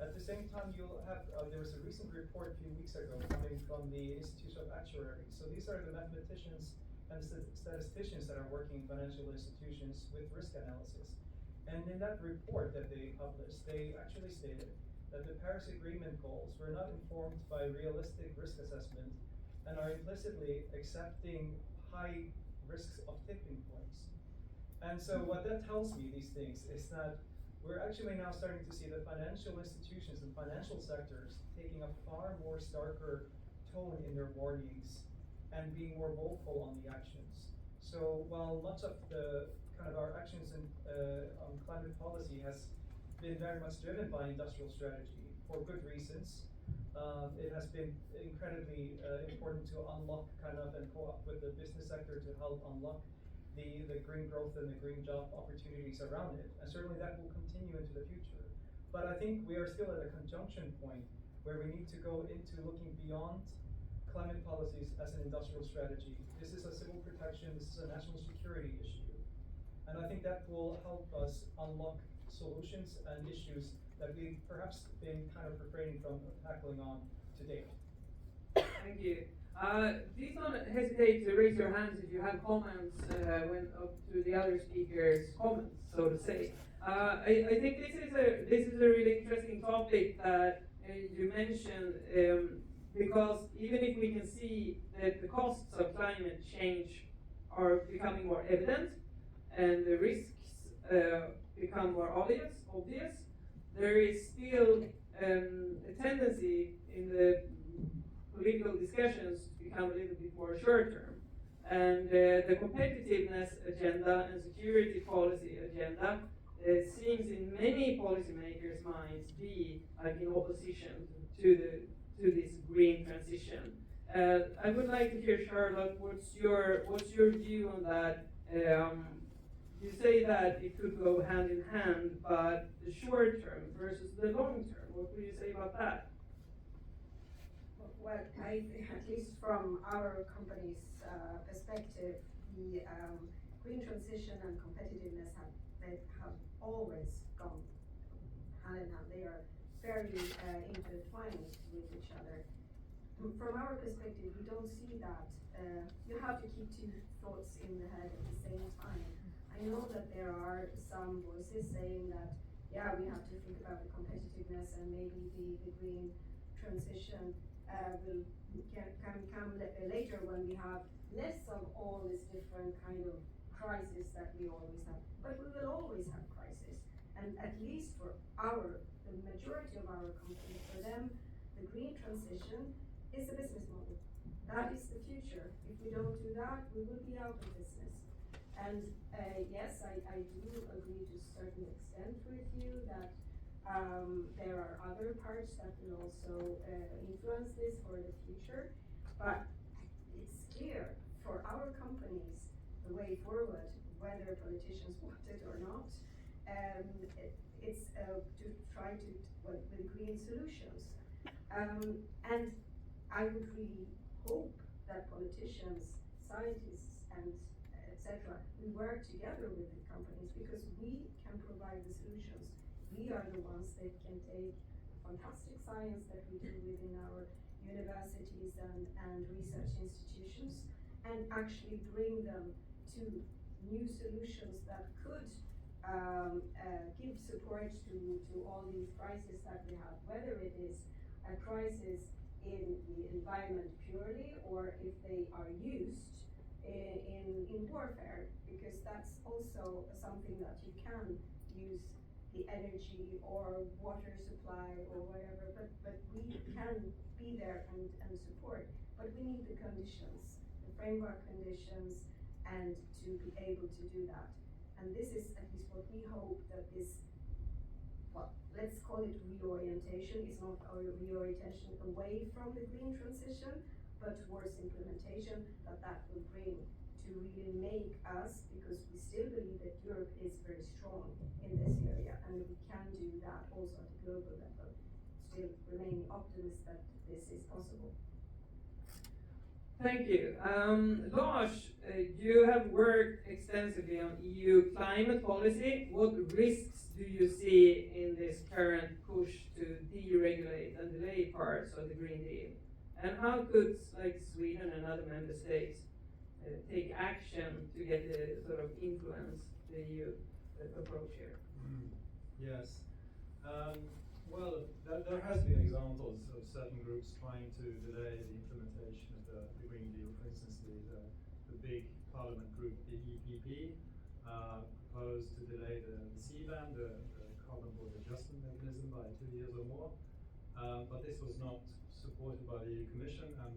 At the same time, you'll have, there was a recent report a few weeks ago coming from the Institute of Actuaries. So these are the mathematicians and statisticians that are working in financial institutions with risk analysis. And in that report that they published, they actually stated that the Paris Agreement goals were not informed by realistic risk assessment and are implicitly accepting high risks of tipping points. And so what that tells me, these things, is that we're actually now starting to see the financial institutions and financial sectors taking a far more starker tone in their warnings and being more vocal on the actions. So while much of the kind of our actions on climate policy has been very much driven by industrial strategy for good reasons, it has been incredibly important to unlock kind of and co-op with the business sector to help unlock the green growth and the green job opportunities around it. And certainly that will continue into the future. But I think we are still at a conjunction point where we need to go into looking beyond climate policies as an industrial strategy. This is a civil protection, this is a national security issue. And I think that will help us unlock solutions and issues that we've perhaps been kind of refraining from tackling on to date. Thank you. Please don't hesitate to raise your hands if you have comments when up to the other speakers' comments, so to say. I think this is a really interesting topic that you mentioned because even if we can see that the costs of climate change are becoming more evident and the risks become more obvious, there is still a tendency in the political discussions to become a little bit more short-term. And the competitiveness agenda and security policy agenda seems in many policymakers' minds be like in opposition to this green transition. I would like to hear, Charlotte, what's your view on that? You say that it could go hand in hand, but the short term versus the long term, what would you say about that? Well, at least from our company's perspective, the green transition and competitiveness have always gone hand in hand. They are very intertwined with each other. From our perspective, we don't see that you have to keep two thoughts in the head at the same time. I know that there are some voices saying that, yeah, we have to think about the competitiveness and maybe the green transition can come later when we have less of all these different kind of crises that we always have. But we will always have crises. And at least for the majority of our companies, for them, the green transition is a business model. That is the future. If we don't do that, we will be out of business. And yes, I do agree to a certain extent with you that there are other parts that will also influence this for the future. But it's clear for our companies, the way forward, whether politicians want it or not, it's to try to, with green solutions. And I would really hope that politicians, scientists, and etc., we work together with the companies because we can provide the solutions. We are the ones that can take fantastic science that we do within our universities and research institutions and actually bring them to new solutions that could give support to all these crises that we have, whether it is a crisis in the environment purely or if they are used in warfare, because that's also something that you can use the energy or water supply or whatever, but we can be there and support. But we need the conditions, the framework conditions, and to be able to do that. And this is at least what we hope that this, well, let's call it reorientation, is not a reorientation away from the green transition, but towards implementation that will bring to really make us, because we still believe that Europe is very strong in this area, and we can do that also at the global level, still remaining optimistic that this is possible. Thank you. Lars, you have worked extensively on EU climate policy. What risks do you see in this current push to deregulate and delay parts of the Green Deal? And how could Sweden and other member states take action to get the sort of influence the EU approach here? Yes. Well, there has been examples of certain groups trying to delay the implementation of the Green Deal. For instance, the big parliament group, the EPP, proposed to delay the CBAM, the Carbon Border Adjustment Mechanism, by 2 years or more. But this was not supported by the EU Commission, and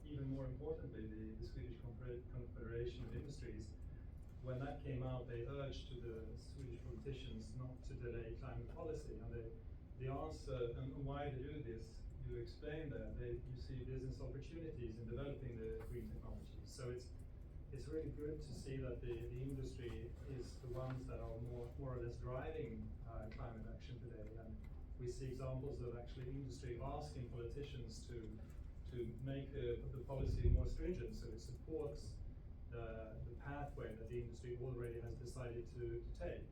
even more importantly, the Swedish Confederation of Industries. When that came out, they urged to the Swedish politicians not to delay climate policy. And the answer, and why they do this, you explained that you see business opportunities in developing the green technologies. So it's really good to see that the industry is the ones that are more or less driving climate action today. And we see examples of actually industry asking politicians to make the policy more stringent, so it supports the pathway that the industry already has decided to take.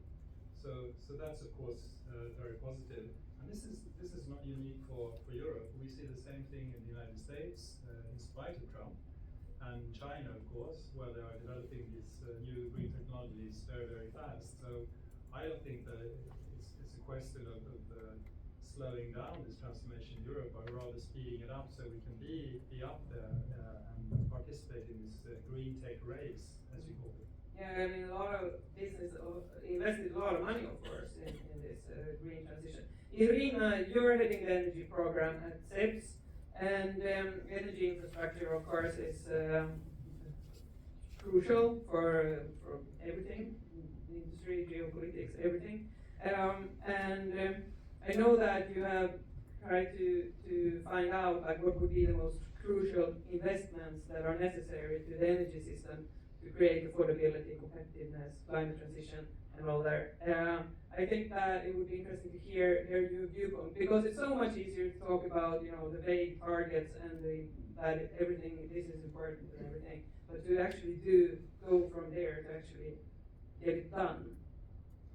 So that's of course very positive. And this is not unique for Europe. We see the same thing in the United States, in spite of Trump, and China, of course, where they are developing these new green technologies very, very fast. So I don't think that it's a question of slowing down this transformation in Europe, but rather speeding it up so we can be up there and participate in this green tech race, as you call it. Yeah, I mean, a lot of business invested a lot of money, of course, in this green transition. Irina, you're heading the energy program at CEPS, and energy infrastructure, of course, is crucial for everything, industry, geopolitics, everything. I know that you have tried to find out what would be the most crucial investments that are necessary to the energy system to create affordability, competitiveness, climate transition, and all that. I think that it would be interesting to hear your viewpoint, because it's so much easier to talk about, the vague targets and that everything, this is important and everything, but to actually go from there to actually get it done.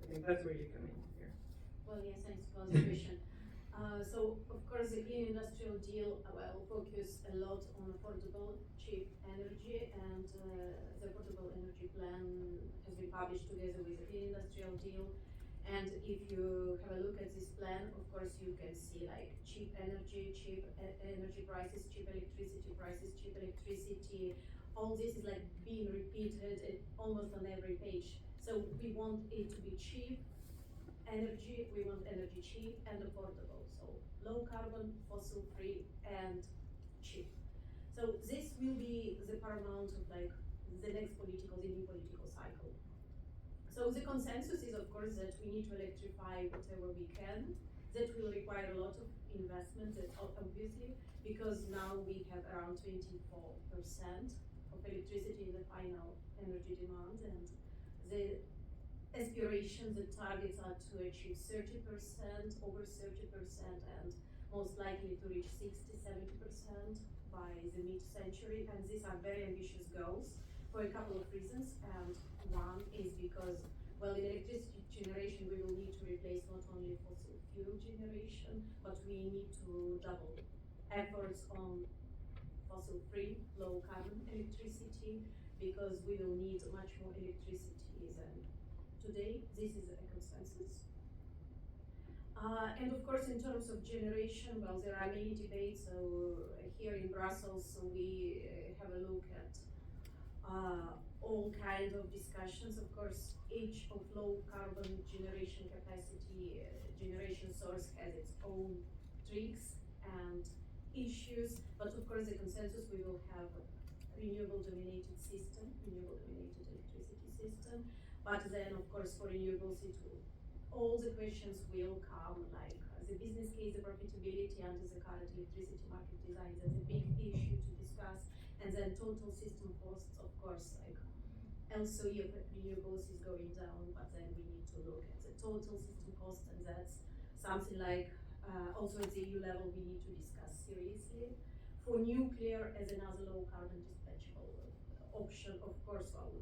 I think that's where you come in here. Well, yes, thanks for the question. So of course the Green Industrial Deal will focus a lot on affordable, cheap energy, and the Affordable Energy Plan has been published together with the Green Industrial Deal. And if you have a look at this plan, of course you can see like cheap energy, energy prices, cheap electricity prices, cheap electricity. All this is like being repeated almost on every page. So we want it to be cheap energy, we want energy cheap and affordable. So low carbon, fossil free, and cheap. So this will be the paramount of like the new political cycle. So the consensus is of course that we need to electrify whatever we can. That will require a lot of investment, obviously, because now we have around 24% of electricity in the final energy demand, and the aspirations, the targets are to achieve 30%, over 30%, and most likely to reach 60–70% by the mid-century. And these are very ambitious goals for a couple of reasons. And one is because, well, in electricity generation, we will need to replace not only fossil fuel generation, but we need to double efforts on fossil-free, low-carbon electricity, because we will need much more electricity than today. This is a consensus. And of course, in terms of generation, well, there are many debates. So here in Brussels, we have a look at all kinds of discussions. Of course, each of low carbon generation capacity generation source has its own tricks and issues. But of course, the consensus, we will have a renewable dominated system, renewable dominated electricity system. But then, of course, for renewables, all the questions will come, like the business case, the profitability under the current electricity market design. That's a big issue to discuss. And then total system costs, of course, like LCOE of renewables is going down, but then we need to look at the total system cost, and that's something like also at the EU level we need to discuss seriously. For nuclear as another low carbon dispatchable option, of course, well,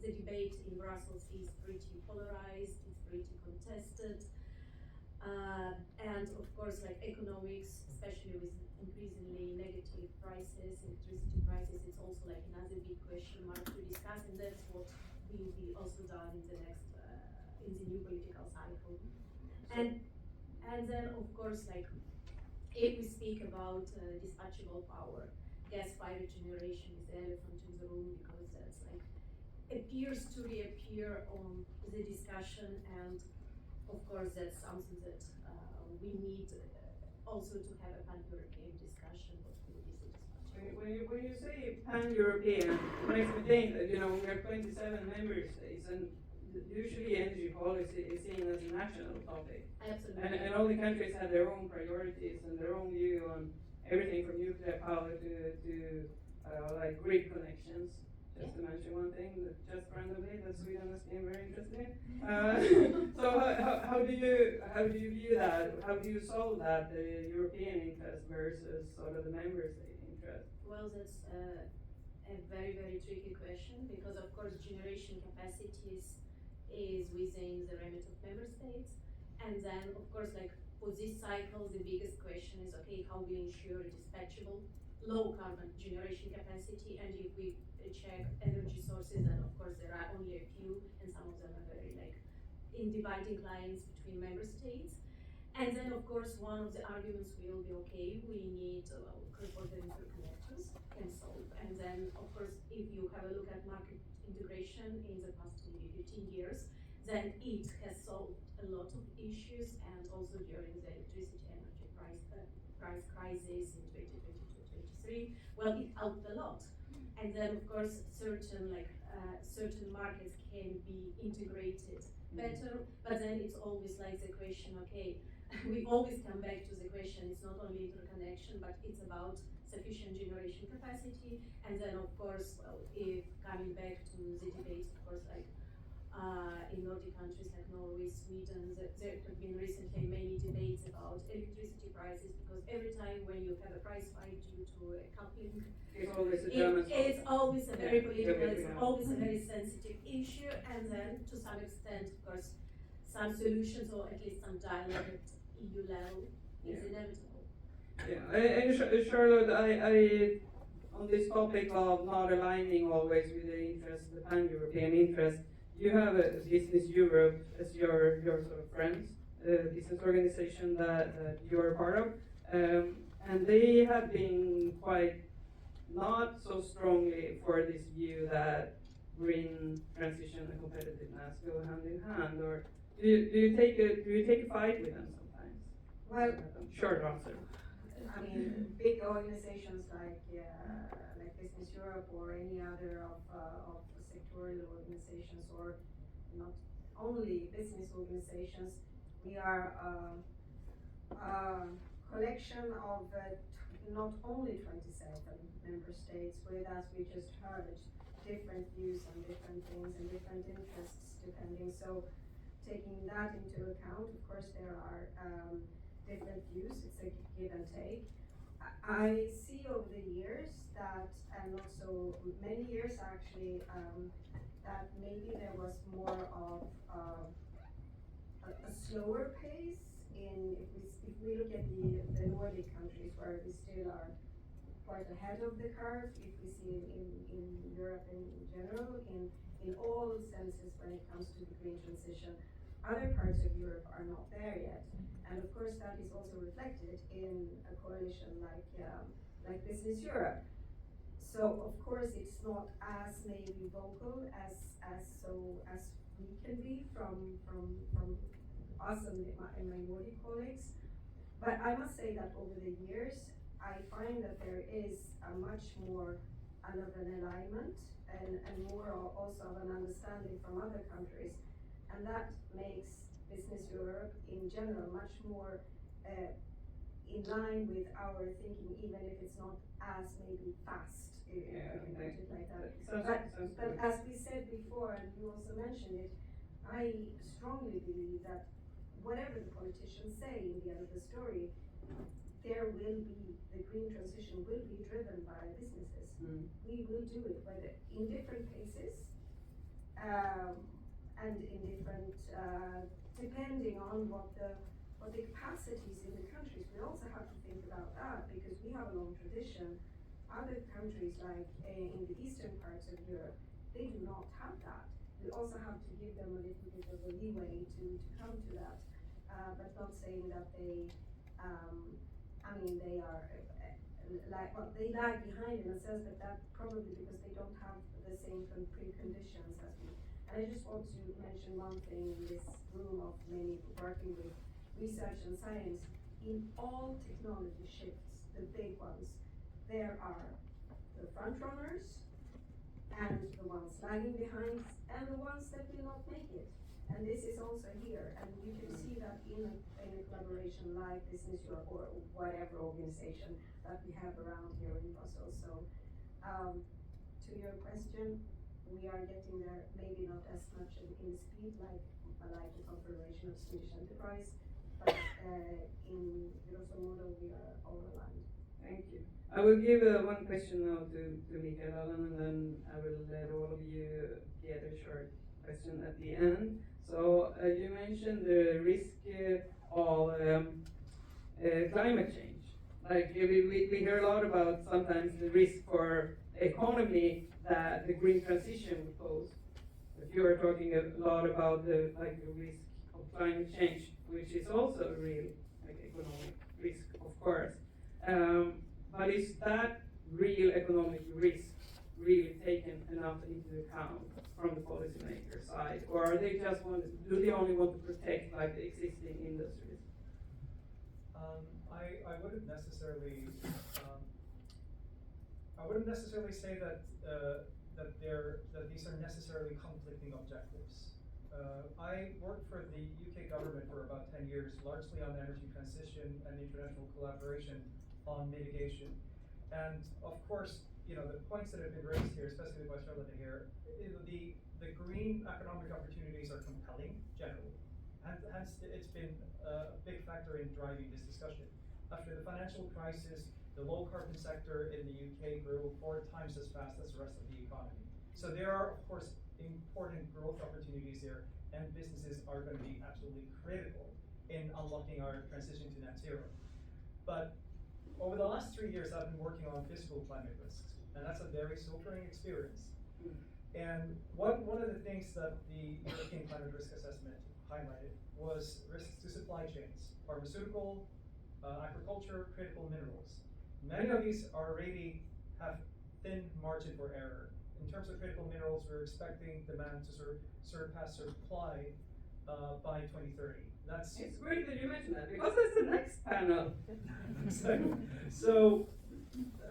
the debate in Brussels is pretty polarized, it's pretty contested. And of course, like economics, especially with increasingly negative prices, electricity prices, it's also like another big question mark to discuss, and that's what will be also done in the next, in the new political cycle. And then of course, like if we speak about dispatchable power, gas-fired generation is the elephant in the room, because that's like appears to reappear on the discussion, and of course that's something that we need also to have a pan-European discussion. What will be the dispatchable? When you say pan-European, it makes me think that, you know, we have 27 member states, and usually energy policy is seen as a national topic. Absolutely. And all the countries have their own priorities and their own view on everything from nuclear power to like grid connections. Just to mention one thing that just randomly that Sweden has been very interested in. So how do you view that? How do you solve that, the European interest versus sort of the member state interest? Well, that's a very, very tricky question, because of course generation capacities is within the remit of member states. And then of course, like for this cycle, the biggest question is, okay, how we ensure a dispatchable low carbon generation capacity. And if we check energy sources, and of course there are only a few, and some of them are very like in dividing lines between member states. And then of course one of the arguments will be, okay, we need cross-border interconnectors can solve. And then of course if you have a look at market integration in the past maybe 15 years, then it has solved a lot of issues, and also during the electricity energy price crisis in 2022-23, well, it helped a lot. And then of course certain markets can be integrated better, but then it's always like the question, okay, we always come back to the question, it's not only interconnection, but it's about sufficient generation capacity. And then of course, well, if coming back to the debates, of course, like in Nordic countries like Norway, Sweden, there have been recently many debates about electricity prices, because every time when you have a price fight due to a coupling, it's always a German it's always a very political, Yeah, it's always a very sensitive issue. And then to some extent, of course, some solutions, or at least some dialogue EU level is Yeah. inevitable. Yeah, and Charlotte, I on this topic of not aligning always with the interest, the pan-European interest, you have a Business Europe as your sort of friends, business organization that you are part of, and they have been quite not so strongly for this view that green transition and competitiveness go hand in hand, or do you take a fight with them sometimes? Well, short answer. I mean, big organizations like Business Europe or any other of the sectorial organizations, or not only business organizations, we are a collection of not only 27 member states with, as we just heard, different views on different things and different interests depending. So taking that into account, of course there are different views, it's a give and take. I see over the years that, and also many years actually, that maybe there was more of a slower pace in, if we look at the Nordic countries where we still are quite ahead of the curve, if we see in Europe in general, in all senses when it comes to the green transition, other parts of Europe are not there yet. And of course that is also reflected in a coalition like Business Europe. So of course it's not as maybe vocal as we can be from us and my Nordic colleagues. But I must say that over the years I find that there is a much more of an alignment and more also of an understanding from other countries, and that makes Business Europe in general much more in line with our thinking, even if it's not as maybe fast, if I can put it like that. But as we said before, and you also mentioned it, I strongly believe that whatever the politicians say in the end of the story, there will be, the green transition will be driven by businesses. We will do it, whether in different paces and in different, depending on what the capacities in the countries. We also have to think about that because we have a long tradition. Other countries like in the eastern parts of Europe, they do not have that. We also have to give them a little bit of a leeway to come to that, but not saying that they, I mean, they are they lag behind in a sense, but that probably because they don't have the same preconditions as we. And I just want to mention one thing in this room of many working with research and science. In all technology shifts, the big ones, there are the front runners and the ones lagging behind and the ones that will not make it. And this is also here, and you can see that in a collaboration like Business Europe or whatever organization that we have around here in Brussels. So to your question, we are getting there, maybe not as much in speed like the Confederation of Swedish Enterprise, but in Roswall we are all aligned. Thank you. I will give one question now to Mikael, and then I will let all of you get a short question at the end. So you mentioned the risk of climate change. Like we hear a lot about sometimes the risk for the economy that the green transition would pose. But you are talking a lot about the risk of climate change, which is also a real economic risk, of course. But is that real economic risk really taken enough into account from the policymaker side, or are they just do they only want to protect the existing industries? I wouldn't necessarily say that that these are necessarily conflicting objectives. I worked for the UK government for about 10 years, largely on energy transition and international collaboration on mitigation. And of course, the points that have been raised here, especially by Charlotte here, the green economic opportunities are compelling generally. And hence, it's been a big factor in driving this discussion. After the financial crisis, the low carbon sector in the UK grew 4 times as fast as the rest of the economy. So there are, of course, important growth opportunities here, and businesses are going to be absolutely critical in unlocking our transition to net zero. But over the last 3 years, I've been working on physical climate risks, and that's a very sobering experience. And one of the things that the European Climate Risk Assessment highlighted was risks to supply chains, pharmaceutical, agriculture, critical minerals. Many of these already have thin margin for error. In terms of critical minerals, we're expecting demand to surpass supply by 2030. It's great that you mentioned that, because that's the next panel. So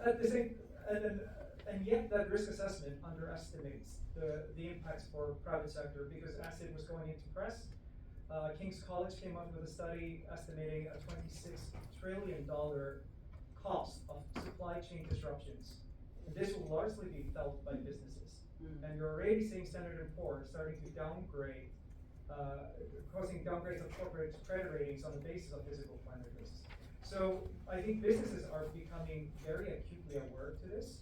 at the same, and yet that risk assessment underestimates the impacts for private sector, because as it was going into press, King's College came up with a study estimating a $26 trillion cost of supply chain disruptions. And this will largely be felt by businesses. And you're already seeing Standard & Poor's starting to downgrade, causing downgrades of corporate credit ratings on the basis of physical climate risks. So I think businesses are becoming very acutely aware to this.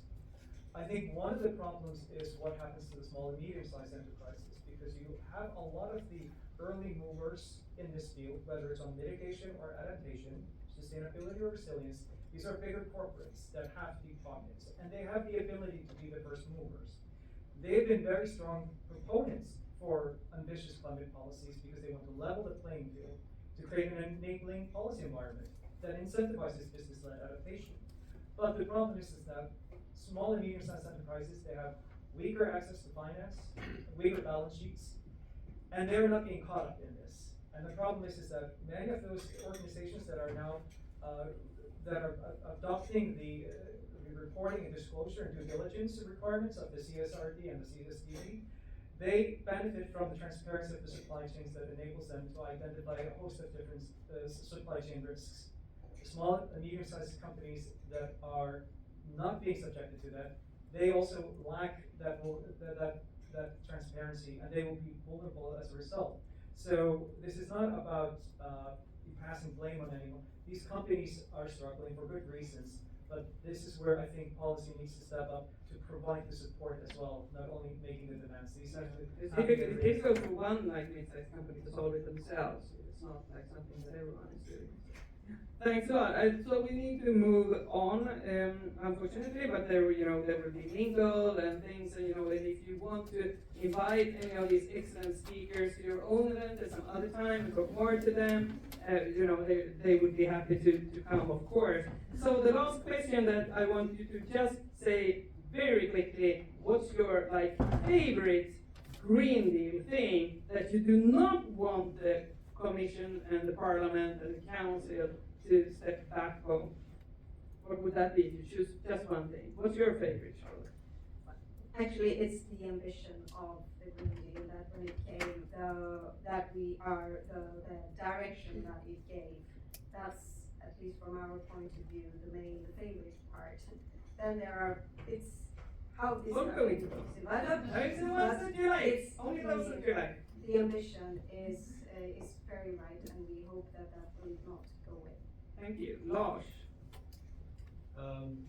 I think one of the problems is what happens to the small and medium-sized enterprises, because you have a lot of the early movers in this field, whether it's on mitigation or adaptation, sustainability or resilience. These are bigger corporates that have deep pockets, and they have the ability to be the first movers. They've been very strong proponents for ambitious climate policies because they want to level the playing field to create an enabling policy environment that incentivizes business-led adaptation. But the problem is that small and medium-sized enterprises, they have weaker access to finance, weaker balance sheets, and they're not being caught up in this. And the problem is that many of those organizations that are now adopting the reporting and disclosure and due diligence requirements of the CSRD and the CSDD, they benefit from the transparency of the supply chains that enables them to identify a host of different supply chain risks. Small and medium-sized companies that are not being subjected to that, they also lack that transparency, and they will be vulnerable as a result. So this is not about passing blame on anyone. These companies are struggling for good reasons, but this is where I think policy needs to step up to provide the support as well, not only making the demands. These It's difficult for one like mid-sized company to solve it themselves. It's not like something that everyone is doing. Thanks a lot. So we need to move on, unfortunately, but there will be mingle and things, and and if you want to invite any of these excellent speakers to your own event at some other time and talk more to them, they would be happy to come, of course. So the last question that I want you to just say very quickly, what's your favorite Green Deal thing that you do not want the Commission and the Parliament and the Council to step back from? What would that be if you choose just one thing? What's your favorite, Charlotte? Actually, it's the ambition of the Green Deal that when it came, the direction that it gave. That's, at least from our point of view, the favorite part. Then it's how this is developed. Only those that you like. The ambition is very right, and we hope that will not go away. Thank you. Lars?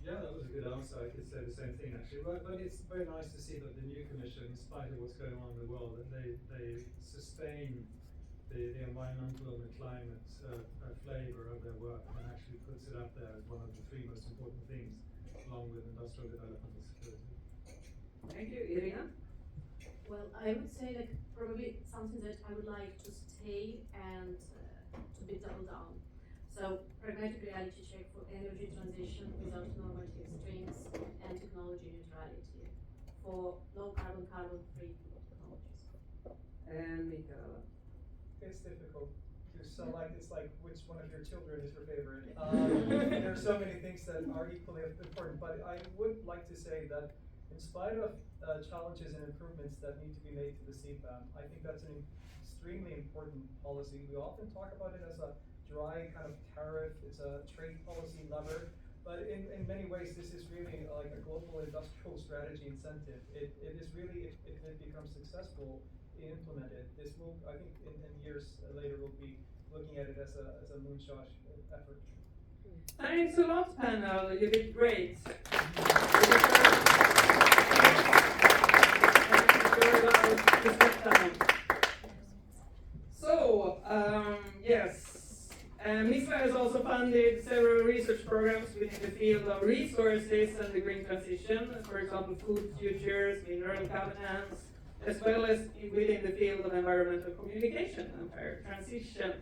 Yeah, that was a good answer. I could say the same thing actually, but it's very nice to see that the new Commission, in spite of what's going on in the world, that they sustain the environmental and the climate flavour of their work, and actually puts it up there as one of the three most important things, along with industrial development and security. Thank you. Irina? Well, I would say probably something that I would like to stay and to be doubled down. So pragmatic reality check for energy transition without normative strings and technology neutrality for low carbon, carbon-free technologies. And Mikael? It's difficult to select. It's like which one of your children is your favorite. There are so many things that are equally important, but I would like to say that in spite of challenges and improvements that need to be made to the CBAM, I think that's an extremely important policy. We often talk about it as a dry kind of tariff, it's a trade policy lever, but in many ways this is really like a global industrial strategy incentive. It is really, if it becomes successful, implemented, this will, I think in years later we'll be looking at it as a moonshot effort. Thanks a lot, panel. You did great. So, yes. programs within the field of resources and the green transition, for example, food futures, mineral governance, as well as within the field of environmental communication and fair transition.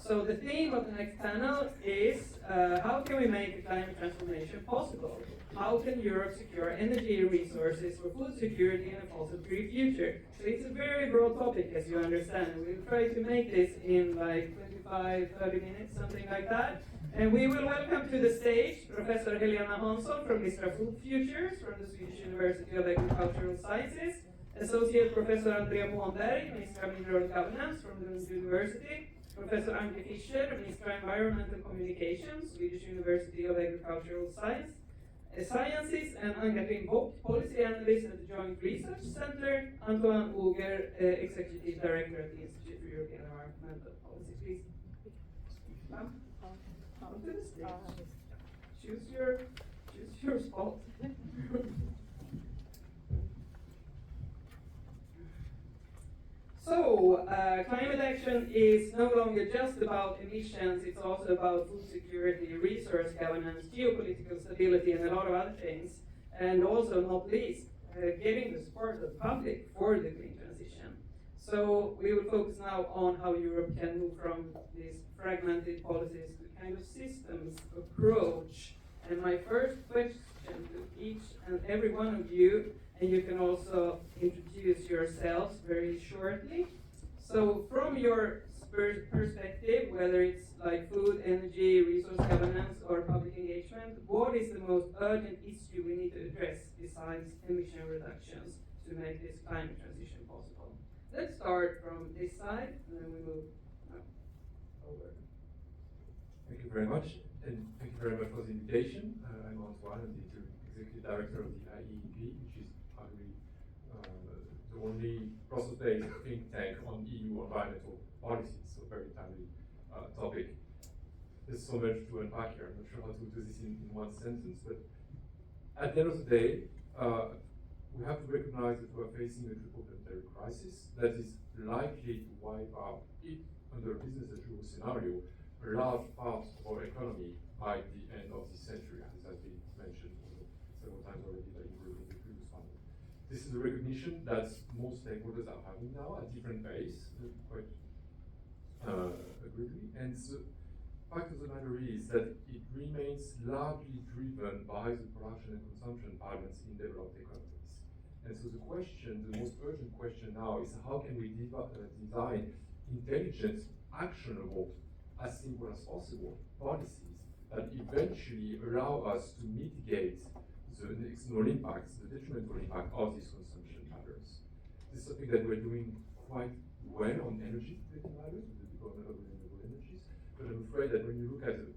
So the theme of the next panel is how can we make a climate transformation possible? How can Europe secure energy resources for food security and a fossil-free future? So it's a very broad topic, as you understand. We'll try to make this in like 25, 30 minutes, something like that. And we will welcome to the stage Professor Helena Hansson from Mistra Food Futures from the Swedish University of Agricultural Sciences, Associate Professor Andrea Månberg, Mistra Mineral Governance from Lund University, Professor Anke Fischer, Mistra Environmental Communications, Swedish University of Agricultural Sciences, and Ann-Katrin Bock, Policy Analyst at the Joint Research Center, Antoine Auger, Executive Director at the Institute for European Environmental Policy. Please come to the stage. Choose your spot. So, climate action is no longer just about emissions, it's also about food security, resource governance, geopolitical stability, and a lot of other things. And also, not least, getting the support of the public for the green transition. So, we will focus now on how Europe can move from these fragmented policies to kind of systems approach. And my first question to each and every one of you, and you can also introduce yourselves very shortly. So from your perspective, whether it's like food, energy, resource governance, or public engagement, what is the most urgent issue we need to address besides emission reductions to make this climate transition possible? Let's start from this side, and then we move over. Thank you very much, and thank you very much for the invitation. I'm Antoine, I'm the Executive Director of the IEEP, which is the only Brussels-based think tank on EU environmental policies, so very timely topic. There's so much to unpack here. I'm not sure how to do this in one sentence, but at the end of the day, we have to recognize that we're facing a triple planetary crisis that is likely to wipe out, under a business as usual scenario, a large part of our economy by the end of the century, as has been mentioned several times already by the previous panel. This is a recognition that most stakeholders are having now at different pace, quite agreeably. And the fact of the matter is that it remains largely driven by the production and consumption patterns in developed economies. And so the question, the most urgent question now is how can we design intelligent, actionable, as simple as possible, policies that eventually allow us to mitigate the external impacts, the detrimental impact of these consumption patterns. This is something that we're doing quite well on energy-related matters, with the deployment of renewable energies, but I'm afraid that when you look at the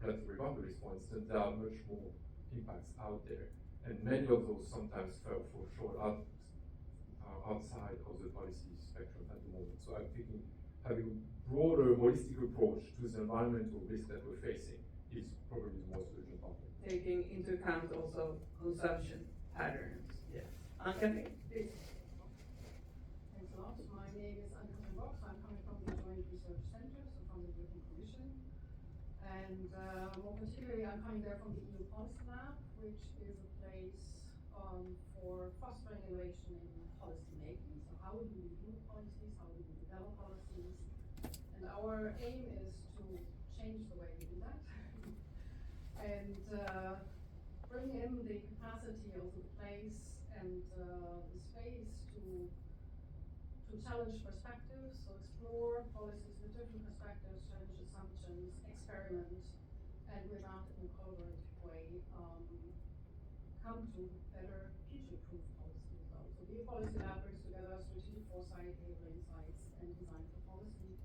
planetary boundaries, for instance, there are much more impacts out there, and many of those sometimes fall short outside of the policy spectrum at the moment. So I'm thinking having a broader, holistic approach to the environmental risk that we're facing is probably the most urgent topic. Taking into account also consumption patterns. Yes. Anke, please. Thanks a lot. My name is Anke Bock. I'm coming from the Joint Research Center, so from the European Commission. And more particularly, I'm coming there from the EU Policy Lab, which is a place for fostering innovation in policy making. So how do we do policies? How do we develop policies? And our aim is to change the way we do that. And bring in the capacity of the place and the space to challenge perspectives, so explore policies with different perspectives, challenge assumptions, experiment, and with that in a collaborative way come to better future-proof policy results. So the policy lab brings together strategic foresight, behavioral insights, and design for policy.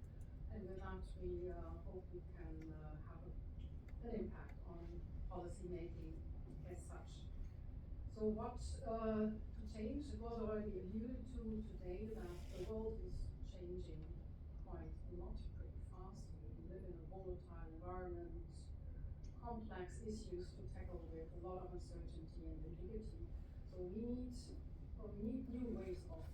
And with that, we hope we can have an impact on policy making as such. So what to change? It was already alluded to today that the world is changing quite a lot, pretty fast. We live in a volatile environment, complex issues to tackle with a lot of uncertainty and ambiguity. So we need new ways of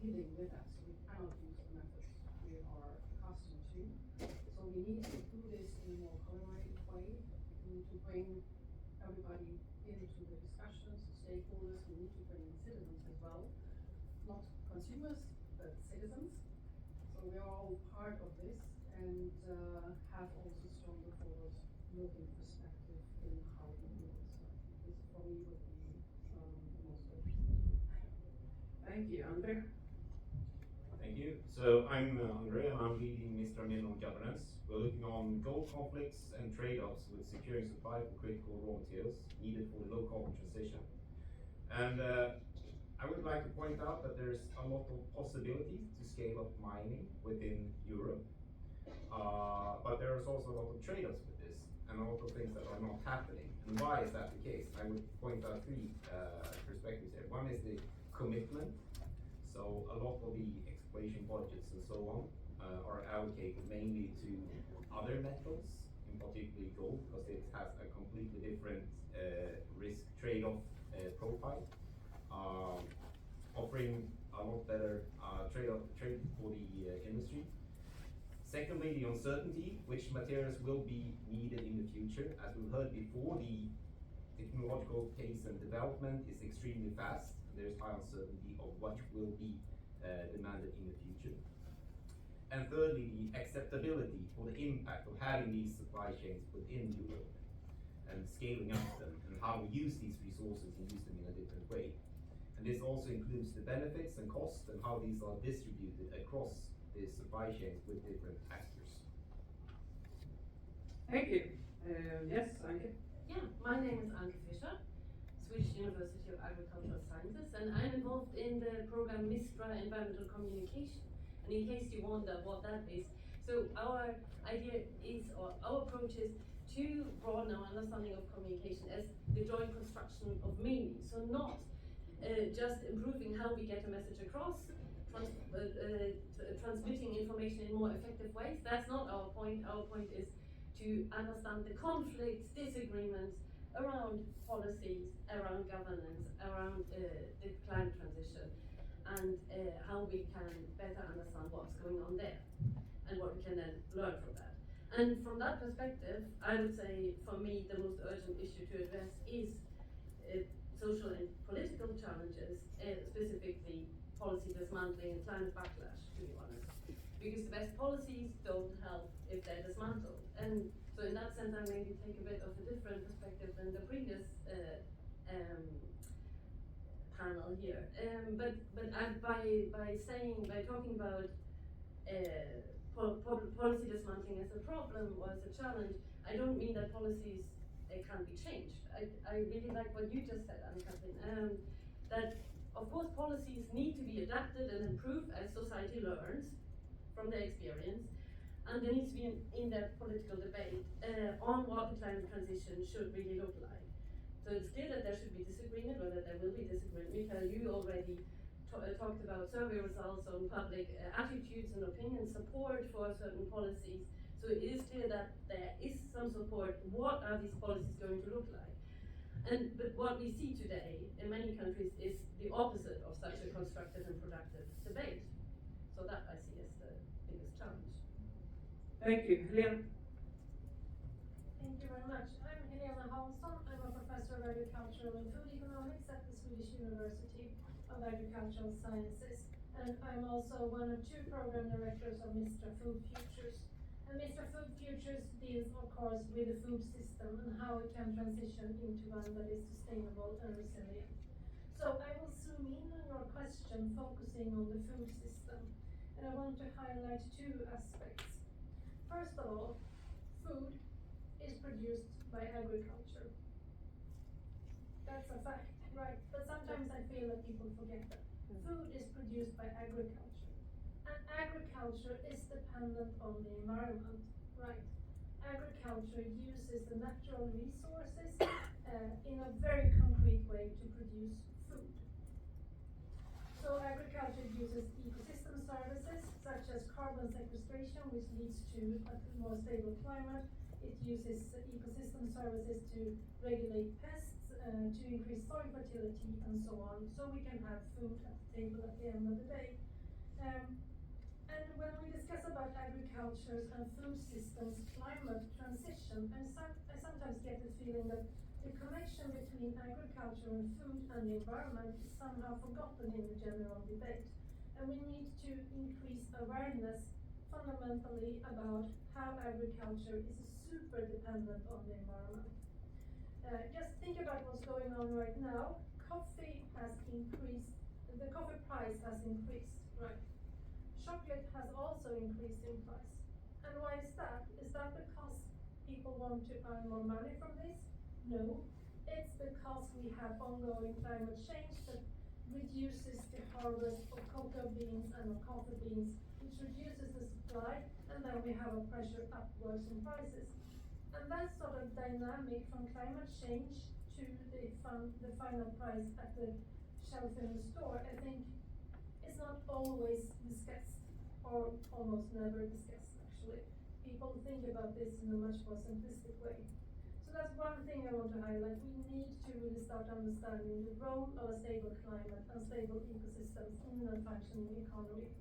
dealing with that. So we cannot use the methods we are accustomed to. So we need to do this in a more collaborative way. We need to bring everybody into the discussions, stakeholders, we need to bring in citizens as well, not consumers, but citizens. So we are all part of this and have also stronger forward-looking perspective in how we do it. So this for me would be the most important. Thank you, Andre. Thank you. So I'm Andre and I'm leading Mistra Mineral Governance. We're looking on goal conflicts and trade-offs with securing supply for critical raw materials needed for the low carbon transition. And I would like to point out that there's a lot of possibilities to scale up mining within Europe. But there's also a lot of trade-offs with this and a lot of things that are not happening. And why is that the case? I would point out three perspectives here. One is the commitment. So a lot of the exploration budgets and so on are allocated mainly to other metals, in particularly gold, because it has a completely different risk trade-off profile, offering a lot better trade for the industry. Secondly, the uncertainty, which materials will be needed in the future. As we've heard before, the technological pace and development is extremely fast. There's high uncertainty of what will be demanded in the future. And thirdly, the acceptability or the impact of having these supply chains within Europe and scaling up them and how we use these resources and use them in a different way. And this also includes the benefits and costs and how these are distributed across the supply chains with different actors. Thank you. Yes, Anke. Yeah, my name is Anke Fischer, Swedish University of Agricultural Sciences, and I'm involved in the program Mistra Environmental Communication. And in case you wonder what that is, so our idea is, or our approach is to broaden our understanding of communication as the joint construction of meaning. So not just improving how we get a message across, transmitting information in more effective ways. That's not our point. Our point is to understand the conflicts, disagreements around policies, around governance, around the climate transition, and how we can better understand what's going on there and what we can then learn from that. And from that perspective, I would say for me the most urgent issue to address is social and political challenges, specifically policy dismantling and climate backlash, to be honest. Because the best policies don't help if they're dismantled. And so in that sense, I maybe take a bit of a different perspective than the previous panel here. But by talking about policy dismantling as a problem or as a challenge, I don't mean that policies can't be changed. I really like what you just said, Ann-Katrin, that of course policies need to be adapted and improved as society learns from their experience, and there needs to be an in-depth political debate on what the climate transition should really look like. So it's clear that there should be disagreement, or that there will be disagreement. Mikael, you already talked about survey results on public attitudes and opinion support for certain policies. So it is clear that there is some support. What are these policies going to look like? But what we see today in many countries is the opposite of such a constructive and productive debate. So that I see as the biggest challenge. Thank you. Helena. Thank you very much. I'm Helena Hansson. I'm a professor of agricultural and food economics at the Swedish University of Agricultural Sciences. And I'm also one of two program directors of Mistra Food Futures. And Mistra Food Futures deals, of course, with the food system and how it can transition into one that is sustainable and resilient. So I will zoom in on your question, focusing on the food system. And I want to highlight two aspects. First of all, food is produced by agriculture. That's a fact, right? But sometimes I feel that people forget that. Food is produced by agriculture. And agriculture is dependent on the environment, right? Agriculture uses the natural resources in a very concrete way to produce food. So agriculture uses ecosystem services such as carbon sequestration, which leads to a more stable climate. It uses ecosystem services to regulate pests, to increase soil fertility, and so on, so we can have food at the table at the end of the day. And when we discuss about agriculture and food systems, climate transition, I sometimes get the feeling that the connection between agriculture and food and the environment is somehow forgotten in the general debate. And we need to increase awareness fundamentally about how agriculture is super dependent on the environment. Just think about what's going on right now. Coffee has increased, the coffee price has increased, right? Chocolate has also increased in price. And why is that? Is that because people want to earn more money from this? No. It's because we have ongoing climate change that reduces the harvest of cocoa beans and of coffee beans, which reduces the supply, and then we have a pressure upwards in prices. And that sort of dynamic from climate change to the final price at the shelf in the store, I think, is not always discussed, or almost never discussed, actually. People think about this in a much more simplistic way. So that's one thing I want to highlight. We need to really start understanding the role of a stable climate and stable ecosystems in a functioning economy.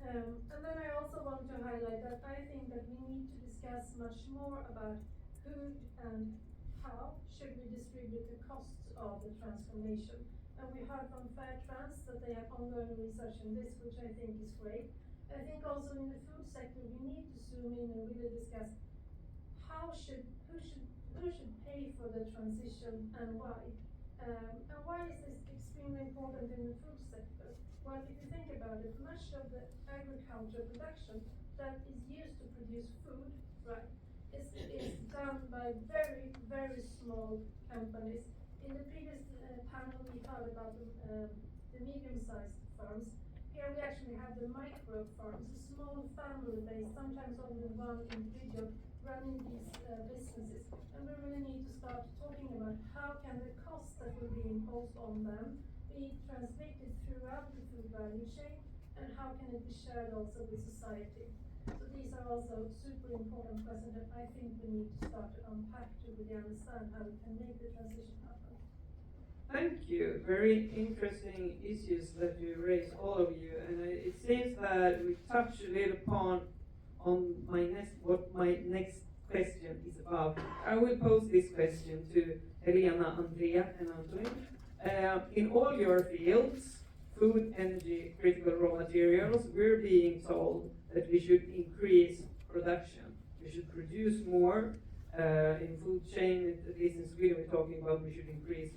And then I also want to highlight that I think that we need to discuss much more about who and how should we distribute the costs of the transformation. And we heard from Fairtrans that they have ongoing research in this, which I think is great. I think also in the food sector we need to zoom in and really discuss who should pay for the transition and why. And why is this extremely important in the food sector? Well, if you think about it, much of the agriculture production that is used to produce food, right, is done by very, very small companies. In the previous panel we heard about the medium-sized farms. Here we actually have the micro farms, a small family-based, sometimes only one individual running these businesses. And we really need to start talking about how can the costs that will be imposed on them be transmitted throughout the food value chain, and how can it be shared also with society. So these are also super important questions that I think we need to start to unpack to really understand how we can make the transition happen. Thank you. Very interesting issues that you raise, all of you, and it seems that we touched a little upon on what my next question is about. I will pose this question to Helena, Andrea, and Antoine. In all your fields, food, energy, critical raw materials, we're being told that we should increase production. We should produce more. In food chain, at least in Sweden, we're talking about we should increase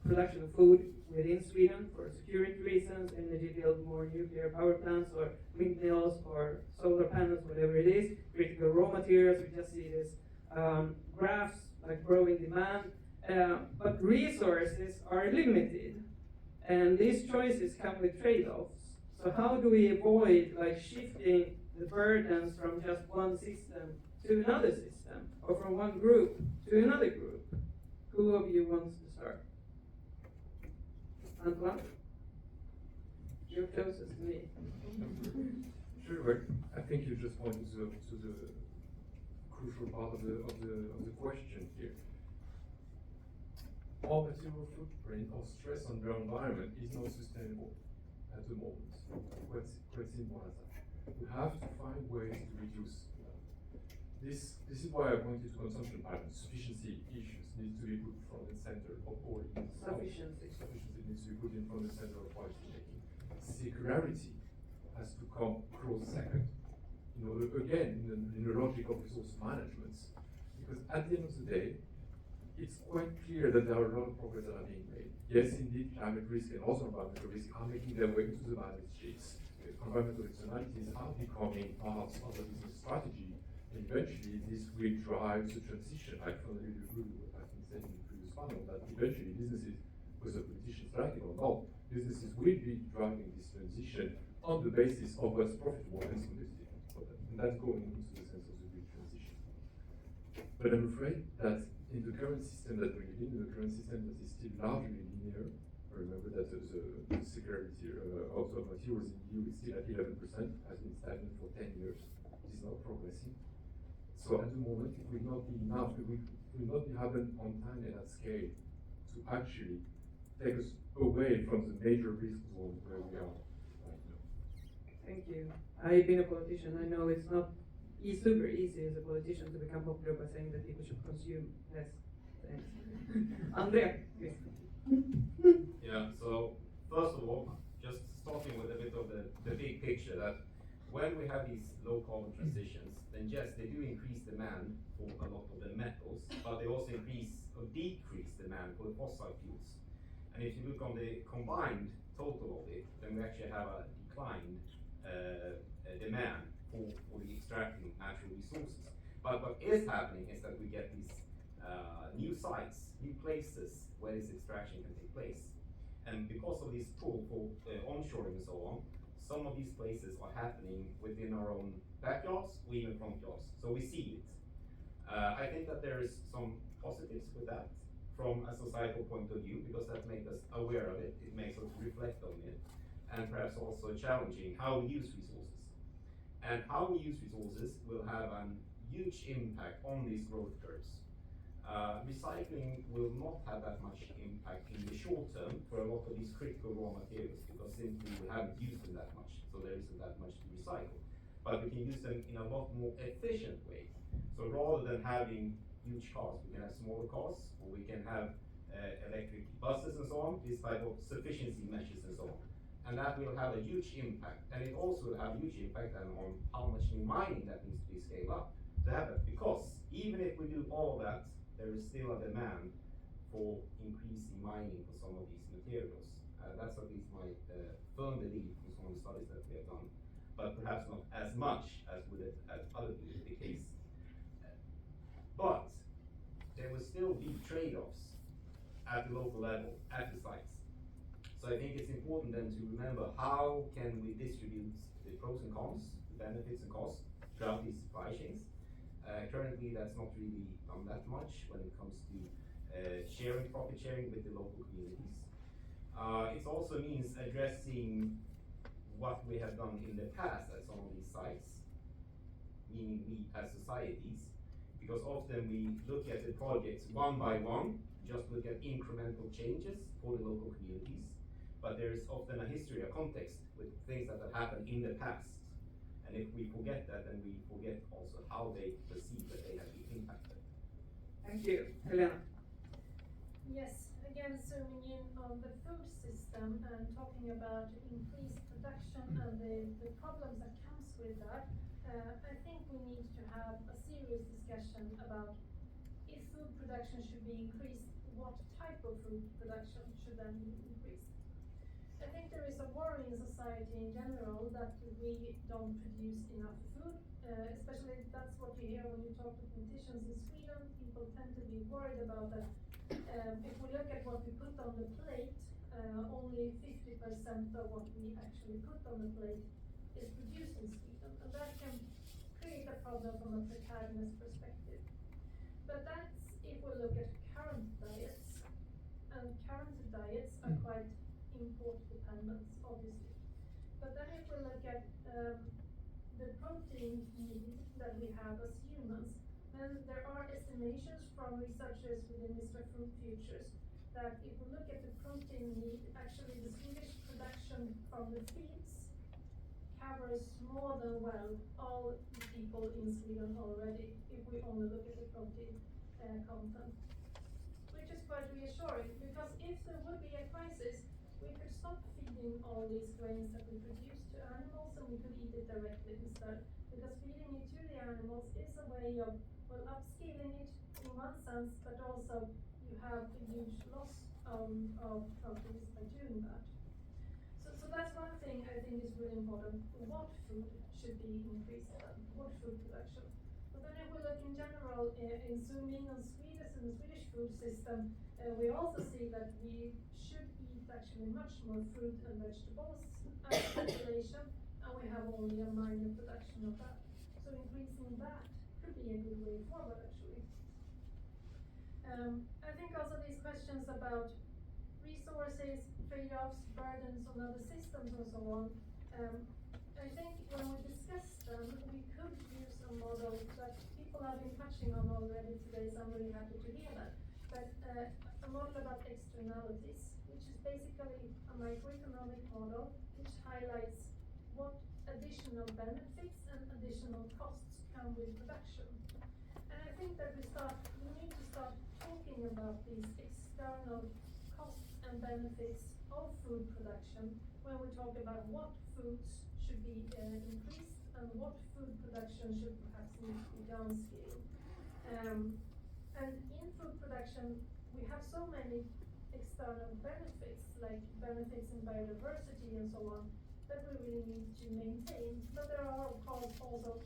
production of food within Sweden for security reasons, energy, build more nuclear power plants or windmills or solar panels, whatever it is, critical raw materials. We just see this graphs like growing demand, but resources are limited, and these choices come with trade-offs. So how do we avoid like shifting the burdens from just one system to another system, or from one group to another group? Who of you wants to start? Antoine? You're closest to me. Sure, but I think you just pointed to the crucial part of the question here. Our material footprint or stress on the environment is not sustainable at the moment. Quite simple as that. We have to find ways to reduce that. This is why I pointed to consumption patterns. Sufficiency issues need to be put front and center of all Sufficiency needs to be put in front and center of policy making. Circularity has to come close second. You know, again, in the logic of resource management, because at the end of the day, it's quite clear that there are a lot of progress that are being made. Yes, indeed, climate risk and also environmental risk are making their way into the balance sheets. Environmental externalities are becoming part of the business strategy, and eventually this will drive the transition. I firmly agree with what has been said in the previous panel, that eventually businesses, whether politicians like it or not, businesses will be driving this transition on the basis of what's profitable and solutive for them. And that's going into the sense of the green transition. But I'm afraid that in the current system that we live in the current system that is still largely linear, remember that the circularity of materials in the EU is still at 11%, has been stagnant for 10 years. It is not progressing. So at the moment, it will not be enough, it will not be happen on time and at scale to actually take us away from the major risk zone where we are right now. Thank you. I've been a politician. I know it's not super easy as a politician to become popular by saying that people should consume less things. Andrea, please. Yeah, so first of all, just starting with a bit of the big picture, that when we have these low carbon transitions, then yes, they do increase demand for a lot of the metals, but they also increase or decrease demand for the fossil fuels. And if you look on the combined total of it, then we actually have a declined demand for the extracting natural resources. But what is happening is that we get these new sites, new places where this extraction can take place. And because of this pull for onshoring and so on, some of these places are happening within our own backyards or even front yards. So we see it. I think that there is some positives with that from a societal point of view, because that makes us aware of it, it makes us reflect on it, and perhaps also challenging how we use resources. And how we use resources will have a huge impact on these growth curves. Recycling will not have that much impact in the short term for a lot of these critical raw materials, because simply we haven't used them that much, so there isn't that much to recycle. But we can use them in a lot more efficient way. So rather than having huge cars, we can have smaller cars, or we can have electric buses and so on, this type of sufficiency measures and so on. And that will have a huge impact. And it also will have a huge impact then on how much new mining that needs to be scaled up to have it. Because even if we do all of that, there is still a demand for increasing mining for some of these materials. That's at least my firm belief from some of the studies that we have done, but perhaps not as much as would it as other be the case. But there will still be trade-offs at the local level, at the sites. So I think it's important then to remember, how can we distribute the pros and cons, the benefits and costs throughout these supply chains. Currently, that's not really done that much when it comes to profit sharing with the local communities. It also means addressing what we have done in the past at some of these sites, meaning we as societies, because often we look at the projects one by one, just look at incremental changes for the local communities, but there is often a history, a context with things that have happened in the past. And if we forget that, then we forget also how they perceive that they have been impacted. Thank you. Helena. Yes, again zooming in on the food system and talking about increased production and the problems that comes with that, I think we need to have a serious discussion about if food production should be increased, what type of food production should then be increased. I think there is a worry in society in general that we don't produce enough food, especially that's what you hear when you talk to politicians in Sweden. People tend to be worried about that. If we look at what we put on the plate, only 50% of what we actually put on the plate is produced in Sweden, and that can create a problem from a preparedness perspective. But that's if we look at current diets, and current diets are quite import dependence, obviously. But then if we look at the protein need that we have as humans, then there are estimations from researchers within Mistra Food Futures that if we look at the protein need, actually the Swedish production from the fields covers more than well all the people in Sweden already, if we only look at the protein content. Which is quite reassuring, because if there would be a crisis, we could stop feeding all these grains that we produce to animals, and we could eat it directly instead. Because feeding it to the animals is a way of, well, upscaling it in one sense, but also you have a huge loss of proteins by doing that. So that's one thing I think is really important. What food should be increased then? What food production? But then if we look in general, in zooming on Sweden and the Swedish food system, we also see that we should eat actually much more fruit and vegetables as a population, and we have only a minor production of that. So increasing that could be a good way forward, actually. I think also these questions about resources, trade-offs, burdens on other systems and so on, I think when we discuss them, we could use a model that people have been touching on already today, so I'm really happy to hear that. But a model about externalities, which is basically a microeconomic model which highlights what additional benefits and additional costs come with production. And I think that we need to start talking about these external costs and benefits of food production when we talk about what foods should be increased and what food production should perhaps need to be downscaled. And in food production, we have so many external benefits, like benefits in biodiversity and so on, that we really need to maintain. But there are, of course, also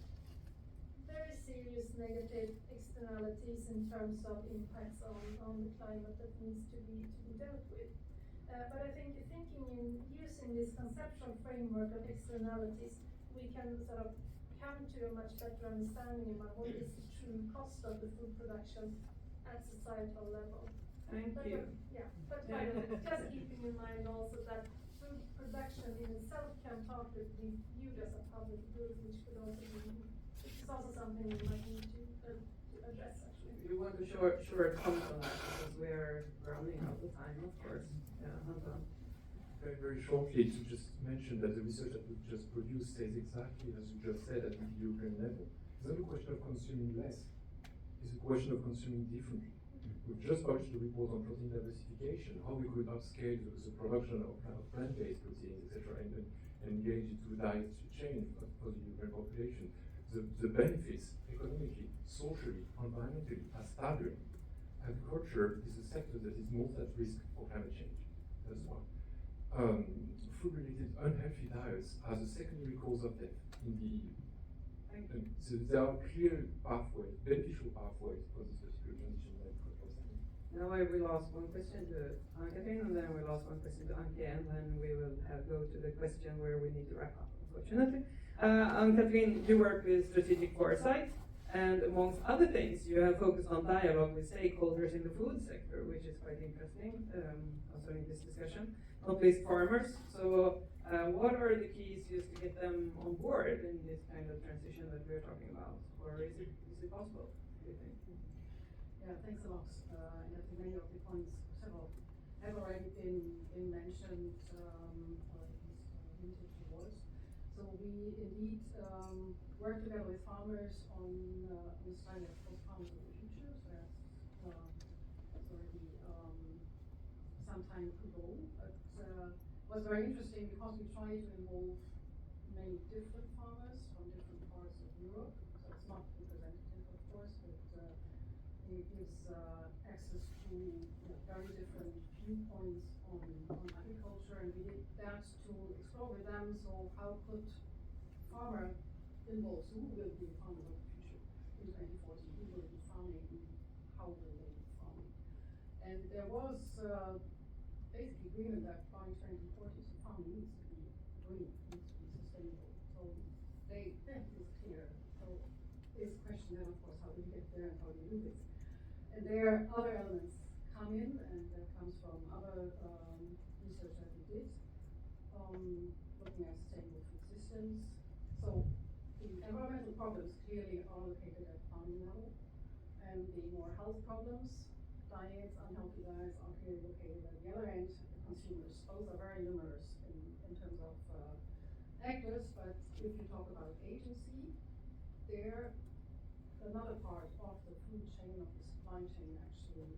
very serious negative externalities in terms of impacts on the climate that needs to be dealt with. But I think thinking in using this conceptual framework of externalities, we can sort of come to a much better understanding about what is the true cost of the food production at societal level. Thank you. But by the way, just keeping in mind also that food production in itself can partly be viewed as a public good, which could also be, which is also something we might need to address actually. You want a short comment on that because we're running out of time, of course. Very, very shortly to just mention that the research that we just produced says exactly as you just said at the European level. It's not a question of consuming less, it's a question of consuming differently. We've just published a report on protein diversification, how we could upscale the production of kind of plant-based proteins, etc., and engage into a diet change for the European population. The benefits, economically, socially, environmentally, are staggering. Agriculture is a sector that is most at risk for climate change. That's one. Food-related unhealthy diets are the secondary cause of death in the EU. And so there are clear pathways, beneficial pathways for this particular transition that Karlsson. Now I will ask one question to Karin, and then we'll ask one question to Anke, and then we will go to the question where we need to wrap up, unfortunately. Karin, you work with strategic foresight, and amongst other things, you have focused on dialogue with stakeholders in the food sector, which is quite interesting, also in this discussion, not least farmers. So what are the keys just to get them on board in this kind of transition that we're talking about? Or is it possible, do you think? Yeah, thanks a lot. And I think many of the points, several, have already been mentioned, or at least hinted towards. So we indeed work together with farmers on this kind of Farms of the Future. So that's already some time ago. But it was very interesting because we tried to involve many different farmers from different parts of Europe. So it's not representative, of course, but it gives access to very different viewpoints on agriculture, and we did that to explore with them. So how could farmer involve who will be the farmers of the future in 2040? Who will be farming? How will they be farming? And there was basically agreement that by 2040, so farming needs to be green, needs to be sustainable. So that is clear. So there's a question then, of course, how do we get there and how do we do this? And there are other elements come in, and that comes from other research that we did, looking at sustainable food systems. So the environmental problems clearly are located at farming level, and the more health problems, diets, unhealthy diets, are clearly located at the other end, the consumers. Both are very numerous in terms of actors, but if you talk about agency, there another part of the food chain, of the supply chain, actually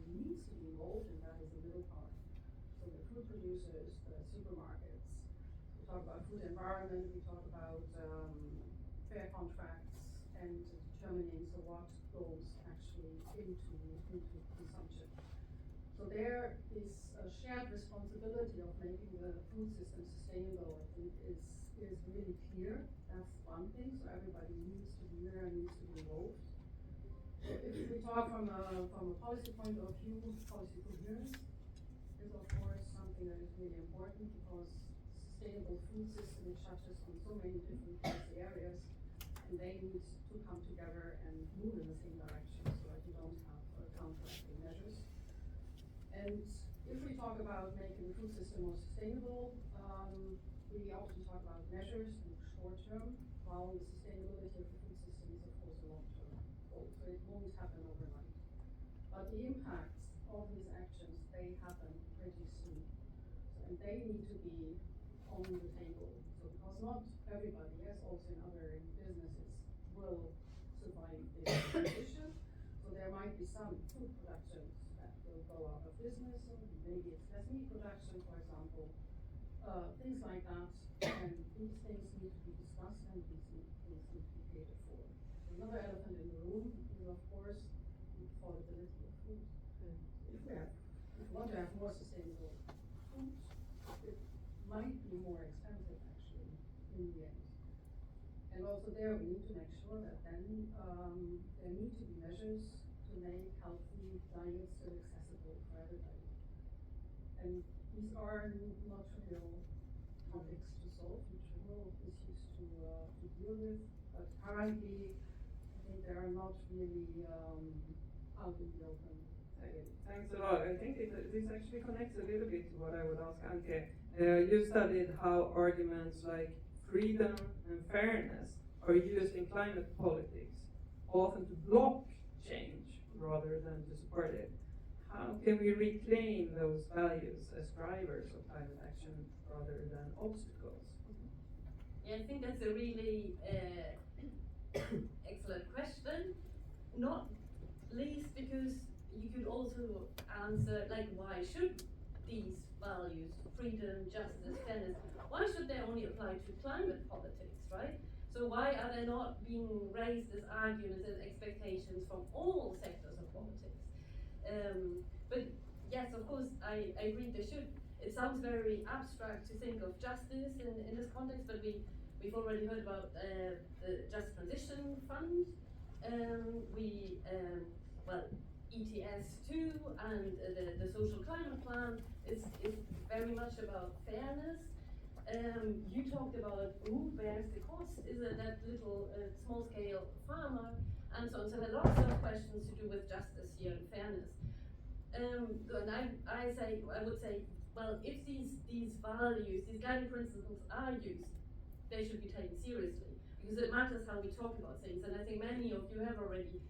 needs to be involved, and that is the middle part. So the food producers, the supermarkets. We talk about food environment, we talk about fair contracts, and determining so what goes actually into consumption. So there is a shared responsibility of making the food system sustainable, I think, is really clear. That's one thing. So everybody needs to be there and needs to be involved. So if we talk from a policy point of view, policy coherence is of course something that is really important, because sustainable food system touches on so many different policy areas, and they need to come together and move in the same direction so that you don't have counteracting measures. And if we talk about making the food system more sustainable, we often talk about measures in the short term, while the sustainability of the food system is of course a long-term goal. So it won't happen overnight. But the impacts of these actions, they happen pretty soon. So, and they need to be on the table. So because not everybody, as also in other businesses, will survive this transition. So there might be some food productions that will go out of business, or maybe it's less meat production, for example, things like that. And these things need to be discussed, and these things need to be catered for. Another elephant in the room is, of course, the affordability of food. If we want to have more sustainable food, it might be more expensive actually in the end. And also there we need to make sure that then there need to be measures to make healthy diets still accessible for everybody. And these are not trivial topics to solve, trivial issues to deal with, but currently I think they are not really out in the open. Thanks a lot. I think this actually connects a little bit to what I would ask Anke. You studied how arguments like freedom and fairness are used in climate politics, often to block change rather than to support it. How can we reclaim those values as drivers of climate action rather than obstacles? Yeah, I think that's a really excellent question. Not least because you could also answer, like, why should these values, freedom, justice, fairness, why should they only apply to climate politics, right? So why are they not being raised as arguments and expectations from all sectors of politics? But yes, of course, I agree they should. It sounds very abstract to think of justice in this context, but we've already heard about the Just Transition Fund. Well, ETS2 and the social climate plan is very much about fairness. You talked about who bears the cost. Is it that little small-scale farmer? And so on. So there are lots of questions to do with justice here and fairness. And I would say, well, if these values, these guiding principles are used, they should be taken seriously because it matters how we talk about things. And I think many of you have already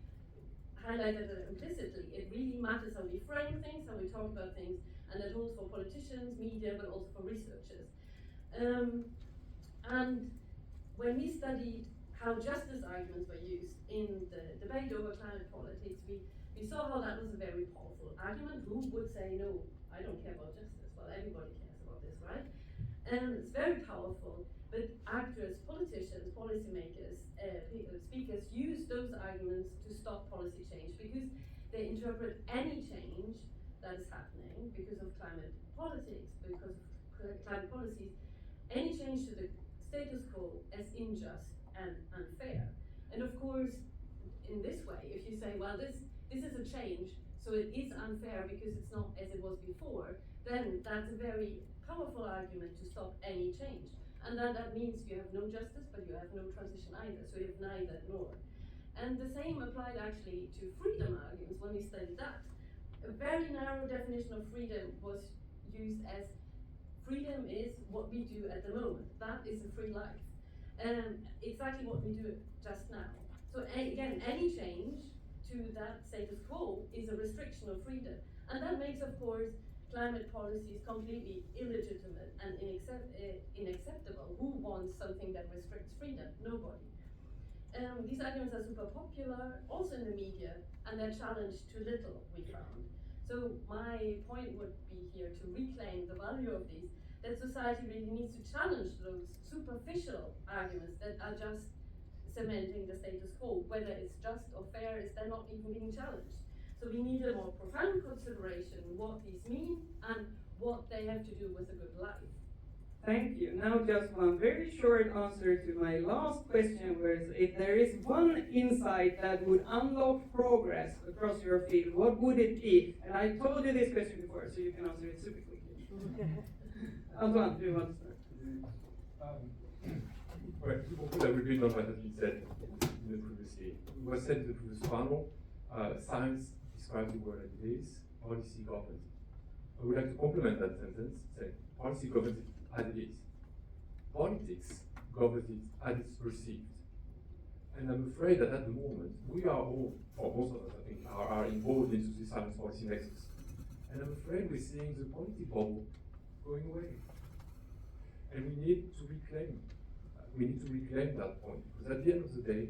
highlighted it implicitly. It really matters how we frame things, how we talk about things, and that holds for politicians, media, but also for researchers. And when we studied how justice arguments were used in the debate over climate politics, we saw how that was a very powerful argument. Who would say, no, I don't care about justice? Well, everybody cares about this, right? And it's very powerful, but actors, politicians, policymakers, speakers use those arguments to stop policy change because they interpret any change that is happening because of climate politics, because of climate policies, any change to the status quo as unjust and unfair. And of course, in this way, if you say, well, this is a change, so it is unfair because it's not as it was before, then that's a very powerful argument to stop any change. And then that means you have no justice, but you have no transition either, so you have neither nor. And the same applied actually to freedom arguments when we studied that. A very narrow definition of freedom was used as freedom is what we do at the moment. That is a free life. Exactly what we do just now. So again, any change to that status quo is a restriction of freedom. And that makes, of course, climate policies completely illegitimate and unacceptable. Who wants something that restricts freedom? Nobody. These arguments are super popular, also in the media, and they're challenged too little, we found. So my point would be here to reclaim the value of these, that society really needs to challenge those superficial arguments that are just cementing the status quo. Whether it's just or fair, they're not even being challenged. So we need a more profound consideration what these mean and what they have to do with a good life. Thank you. Now just one very short answer to my last question was, if there is one insight that would unlock progress across your field, what would it be? And I told you this question before, so you can answer it super quickly. Antoine, do you want to start? Well, I would read on what has been said in the previously. It was said in the previous panel, science describes the world as it is, policy governs it. I would like to complement that sentence, say policy governs it as it is. Politics governs it as it's perceived. And I'm afraid that at the moment, we are all, or most of us I think, are involved into the science policy nexus. And I'm afraid we're seeing the policy bubble going away. And we need to reclaim that point, because at the end of the day,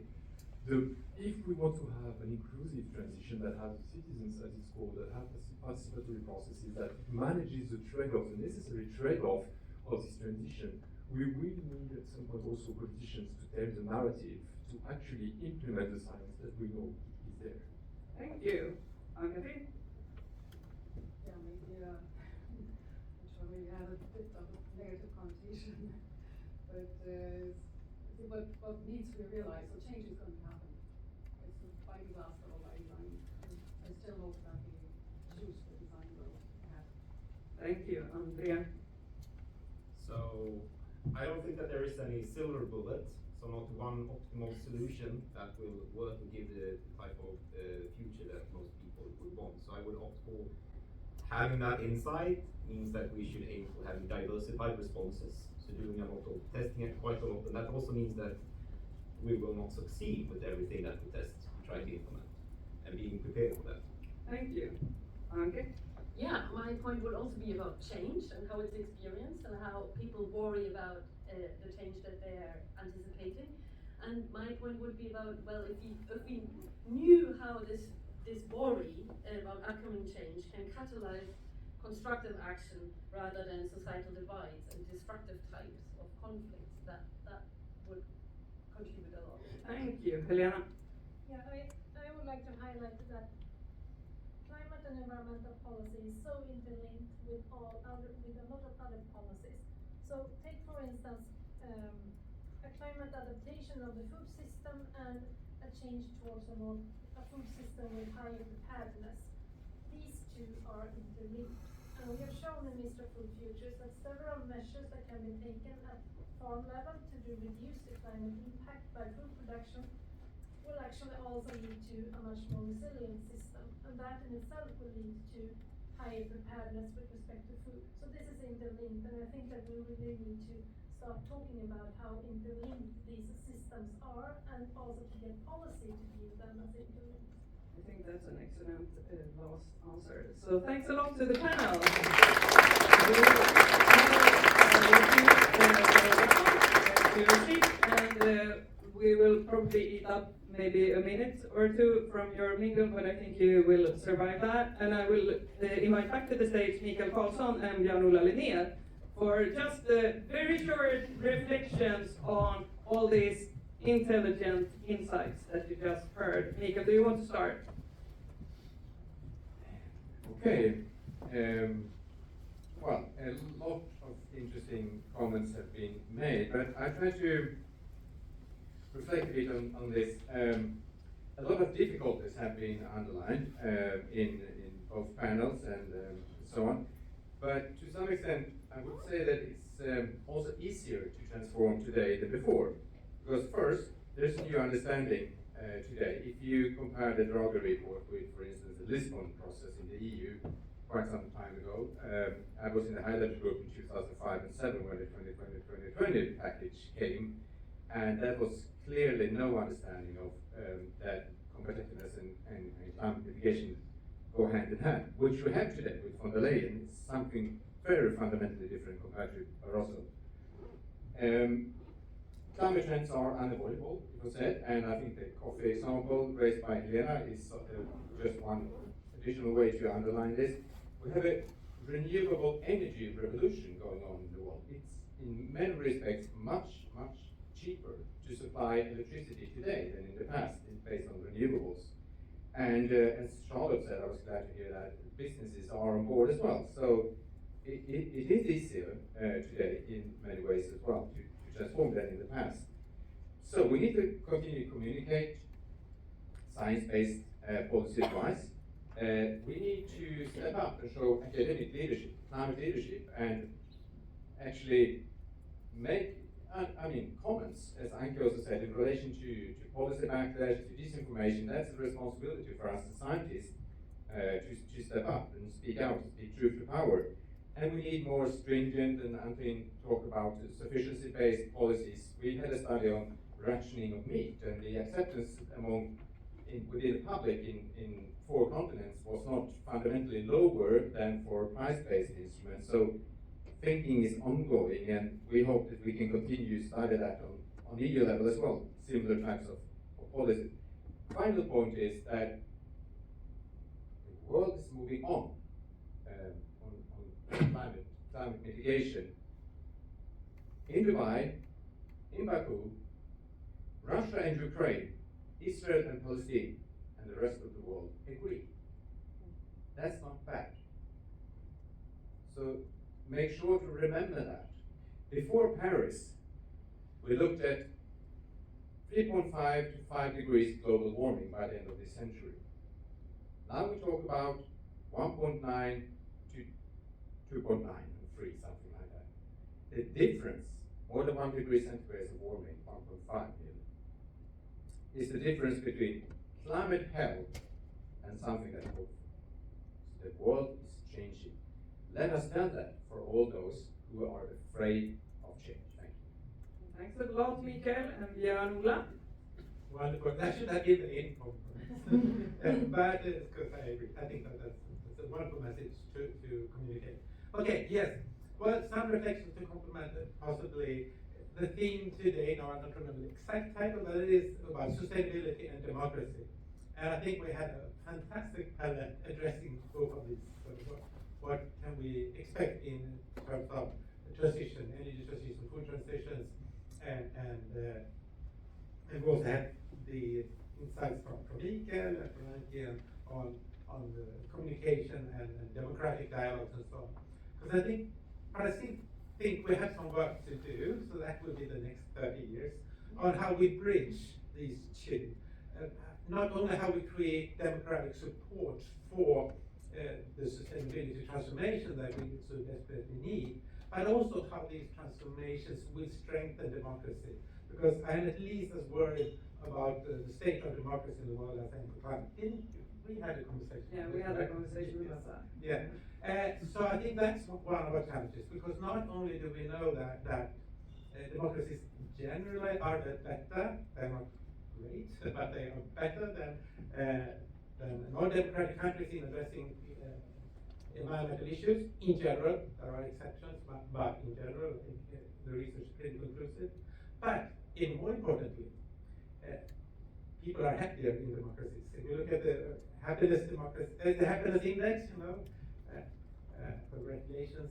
if we want to have an inclusive transition that has citizens, as it's called, that have participatory processes, that manages the trade-off, the necessary trade-off of this transition, we will need at some point also politicians to tell the narrative, to actually implement the science that we know is there. Thank you. Ann-Katrin? Yeah, maybe which already had a bit of a negative connotation, but what needs to be realized, so change is going to happen. It's by disaster or by design. I still hope that we choose the design will happen. Thank you, Andrea. So I don't think that there is any silver bullet, so not one optimal solution that will work and give the type of future that most people would want. So I would opt for having that insight means that we should aim for having diversified responses. So doing a lot of testing quite a lot, and that also means that we will not succeed with everything that we test and try to implement, and being prepared for that. Thank you. Anke? Yeah, my point would also be about change and how it's experienced and how people worry about the change that they're anticipating. And my point would be about, well, if we knew how this worry about upcoming change can catalyze constructive action rather than societal divides and destructive types of conflicts, that would contribute a lot. Thank you. Helena? Yeah, I would like to highlight that climate and environmental policy is so interlinked with a lot of other policies. So take for instance a climate adaptation of the food system and a change towards a food system with higher preparedness. These two are interlinked. And we have shown in Mistra Food Futures that several measures that can be taken at farm level to reduce the climate impact by food production will actually also lead to a much more resilient system. And that in itself will lead to higher preparedness with respect to food. So this is interlinked, and I think that we really need to start talking about how interlinked these systems are, and also to get policy to view them as interlinked. I think that's an excellent last answer. So thanks a lot to the panel. And we will probably eat up maybe a minute or two from your meal, but I think you will survive that. And I will invite back to the stage Mikael Karlsson and Björn-Ola Linnér for just very short reflections on all these intelligent insights that you just heard. Mikael, do you want to start? Okay. Well, a lot of interesting comments have been made, but I try to reflect a bit on this. A lot of difficulties have been underlined in both panels and so on, but to some extent I would say that it's also easier to transform today than before. Because first, there's a new understanding today. If you compare the Draghi report with, for instance, the Lisbon process in the EU quite some time ago, I was in the high-level group in 2005 and 2007 when the 2020 package came, and that was clearly no understanding of that competitiveness and climate mitigation go hand in hand, which we have today with von der Leyen. It's something very fundamentally different compared to Barroso. Climate trends are unavoidable, it was said, and I think the coffee example raised by Helena is just one additional way to underline this. We have a renewable energy revolution going on in the world. It's in many respects much, much cheaper to supply electricity today than in the past. It's based on renewables. And as Charlotte said, I was glad to hear that businesses are on board as well. So it is easier today in many ways as well to transform than in the past. So we need to continue to communicate science-based policy advice. We need to step up and show academic leadership, climate leadership, and actually make comments, as Anke also said, in relation to policy backlash, to disinformation. That's a responsibility for us as scientists to step up and speak out, speak truth to power. And we need more stringent, and Anke talked about sufficiency-based policies. We had a study on rationing of meat, and the acceptance within the public in 4 continents was not fundamentally lower than for price-based instruments. So thinking is ongoing, and we hope that we can continue to study that on EU level as well, similar types of policies. Final point is that the world is moving on climate mitigation. In Dubai, in Baku, Russia and Ukraine, Israel and Palestine, and the rest of the world agree. That's not bad. So make sure to remember that. Before Paris, we looked at 3.5 to 5 degrees global warming by the end of this century. Now we talk about 1.9 to 2.9 or 3, something like that. The difference, more than 1 degree centigrade of warming, 1.5 million, is the difference between climate hell and something that's hopeful. The world is changing. Let us tell that for all those who are afraid of change. Thank you. Thanks a lot, Mikael and Björn-Ola. Wonderful. That should have been the end conference. But because I agree. I think that's a wonderful message to communicate. Okay, yes. Well, some reflections to complement possibly the theme today. No, I don't remember the exact title, but it is about sustainability and democracy. And I think we had a fantastic panel addressing both of these. What can we expect in terms of transition, energy transition, food transitions, and we also had the insights from Mikael and from Anki on the communication and democratic dialogues and so on. Because I think we have some work to do, so that will be the next 30 years, on how we bridge these two. Not only how we create democratic support for the sustainability transformation that we so desperately need, but also how these transformations will strengthen democracy. Because I'm at least as worried about the state of democracy in the world as I am for climate. Didn't you? We had a conversation. Yeah, we had a conversation about that. Yeah. So I think that's one of our challenges, because not only do we know that democracies generally are better, they're not great, but they are better than non-democratic countries in addressing environmental issues. In general, there are exceptions, but in general, I think the research is pretty conclusive. But even more importantly, people are happier in democracies. If you look at the happiness index, congratulations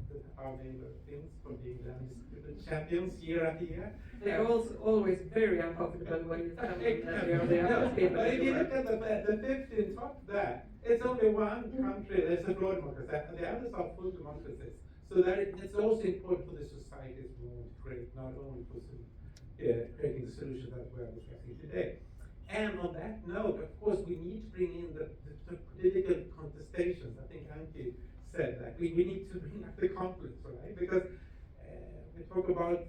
to our neighbor Finns for being the champions year after year. They're also always very uncomfortable when you tell them that they are the other people. But if you look at the 15 top there, it's only one country that's a raw democracy, and the others are full democracies. So that it's also important for the societies we want to create, not only for creating the solutions that we are discussing today. And on that note, of course, we need to bring in the political contestations. I think Anki said that. We need to bring up the conflicts, right? Because we talk about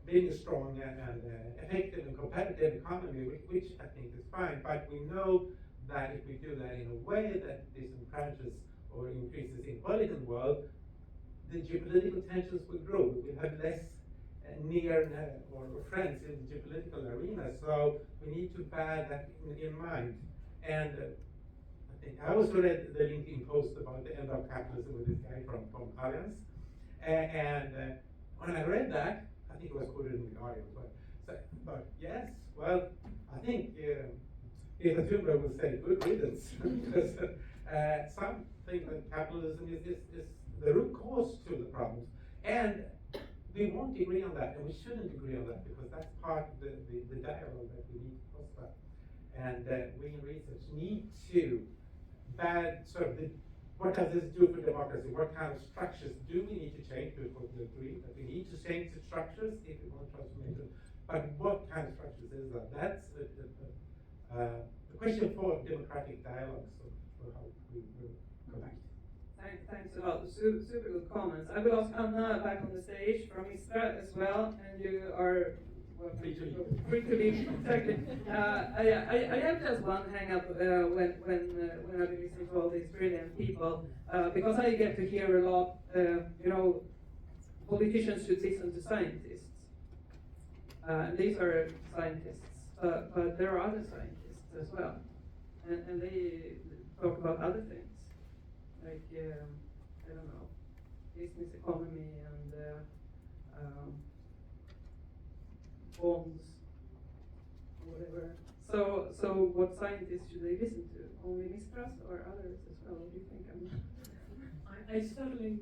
being a strong and effective and competitive economy, which I think is fine, but we know that if we do that in a way that disencourages or increases inequality in the world, the geopolitical tensions will grow. We will have less near or friends in the geopolitical arena, so we need to bear that in mind. And I think I also read the LinkedIn post about the end of capitalism with this guy from Allianz, and when I read that, I think it was quoted in the Guardian, but yes, well, I think Greta Thunberg would say good riddance, because some think that capitalism is the root cause to the problems, and we won't agree on that, and we shouldn't agree on that, because that's part of the dialogue that we need to foster. And we in research need to what does this do for democracy? What kind of structures do we need to change? We agree that we need to change the structures if we want transformation. But what kind of structures is that? That's the question for democratic dialogue, so for how we will connect. Thanks a lot. Super good comments. I will ask Anna back on the stage from Mistra as well, and you are free to leave. Exactly. I have just one hang up when I've been listening to all these brilliant people, because I get to hear a lot. Politicians should listen to scientists. These are scientists, but there are other scientists as well, and they talk about other things. like I don't know, business economy and bonds, whatever. So what scientists should they listen to? Only Mistras or others as well? What do you think? I certainly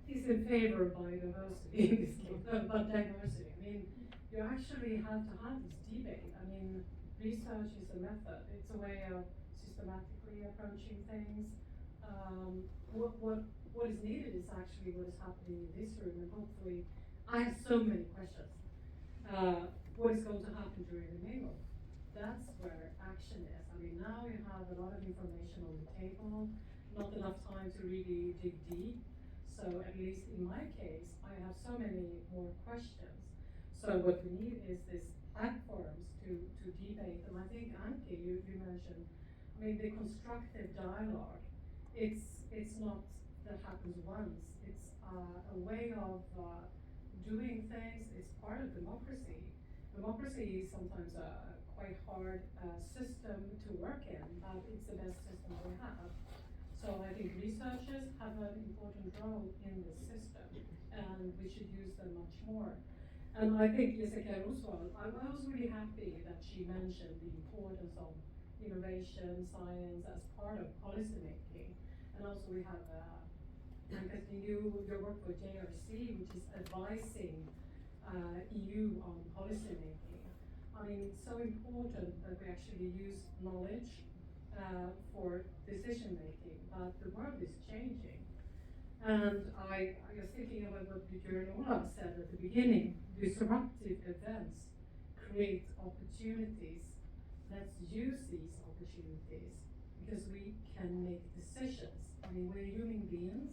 is in favor of biodiversity in this case, but diversity. I mean, you actually have to have this debate. I mean, research is a method. It's a way of systematically approaching things. What is needed is actually what is happening in this room, and hopefully, I have so many questions. What is going to happen during the mingle? That's where action is. I mean, now you have a lot of information on the table, not enough time to really dig deep. So at least in my case, I have so many more questions. So what we need is this platforms to debate. And I think, Anke, you mentioned, I mean, the constructive dialogue. It's not that happens once. It's a way of doing things. It's part of democracy. Democracy is sometimes a quite hard system to work in, but it's the best system we have. So I think researchers have an important role in this system, and we should use them much more. And I think Jessika Roswall, I was really happy that she mentioned the importance of innovation, science as part of policy making. And also we have, because your work with JRC, which is advising EU on policy making. I mean, it's so important that we actually use knowledge for decision making, but the world is changing. And I was thinking about what Björn-Ola said at the beginning, disruptive events create opportunities. Let's use these opportunities because we can make decisions. I mean, we're human beings,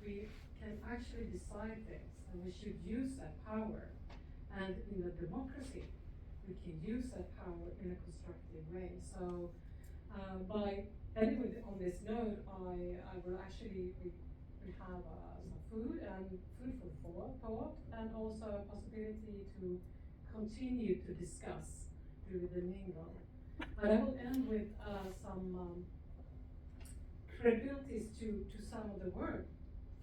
we can actually decide things, and we should use that power. And in a democracy, we can use that power in a constructive way. So by ending on this note, I will actually, we have some food and food for thought, and also a possibility to continue to discuss through the mingle. But I will end with some credibilities to some of the work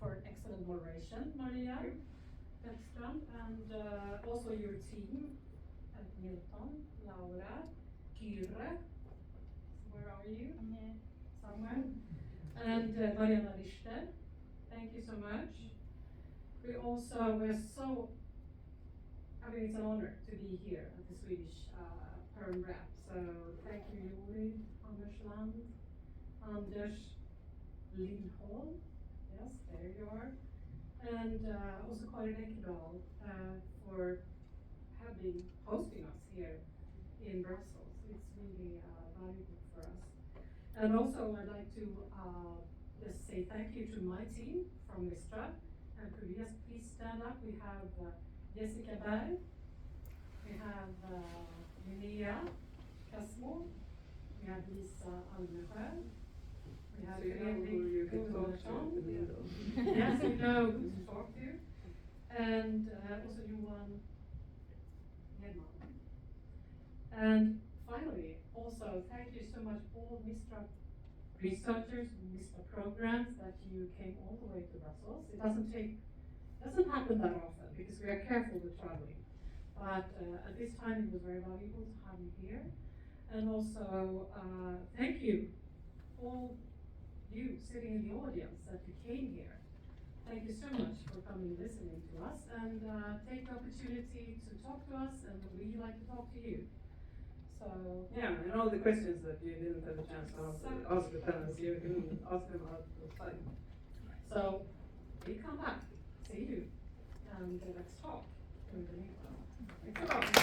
for excellent moderation, Maria, Wetterstrand, and also your team at Milton, Laura, Kyrre, where are you? Somewhere. And Mariana Richter, thank you so much. We're so, I mean, it's an honor to be here at the Swedish Perm Rep. So thank you, Juri, Anders Land, Anders Lindholm, yes, there you are. And also Karin Eckerdal for hosting us here in Brussels. It's really valuable for us. And also I'd like to just say thank you to my team from Mistra. And could you just please stand up? We have Jessika Berg, we have Linnér Kasmo, we have Lisa Almesjö, we have Fredrik Gunnarsson. Yes, you know who to talk to. And also Johan Hedman. And finally, also thank you so much all Mistra researchers, Mistra programs that you came all the way to Brussels. It doesn't happen that often because we are careful with traveling. But at this time it was very valuable to have you here. And also thank you, all you sitting in the audience that you came here. Thank you so much for coming listening to us, and take the opportunity to talk to us, and we like to talk to you. So yeah, and all the questions that you didn't have a chance to ask the panelists, you can ask them outside. So we come back, see you, and let's talk. Thanks a lot.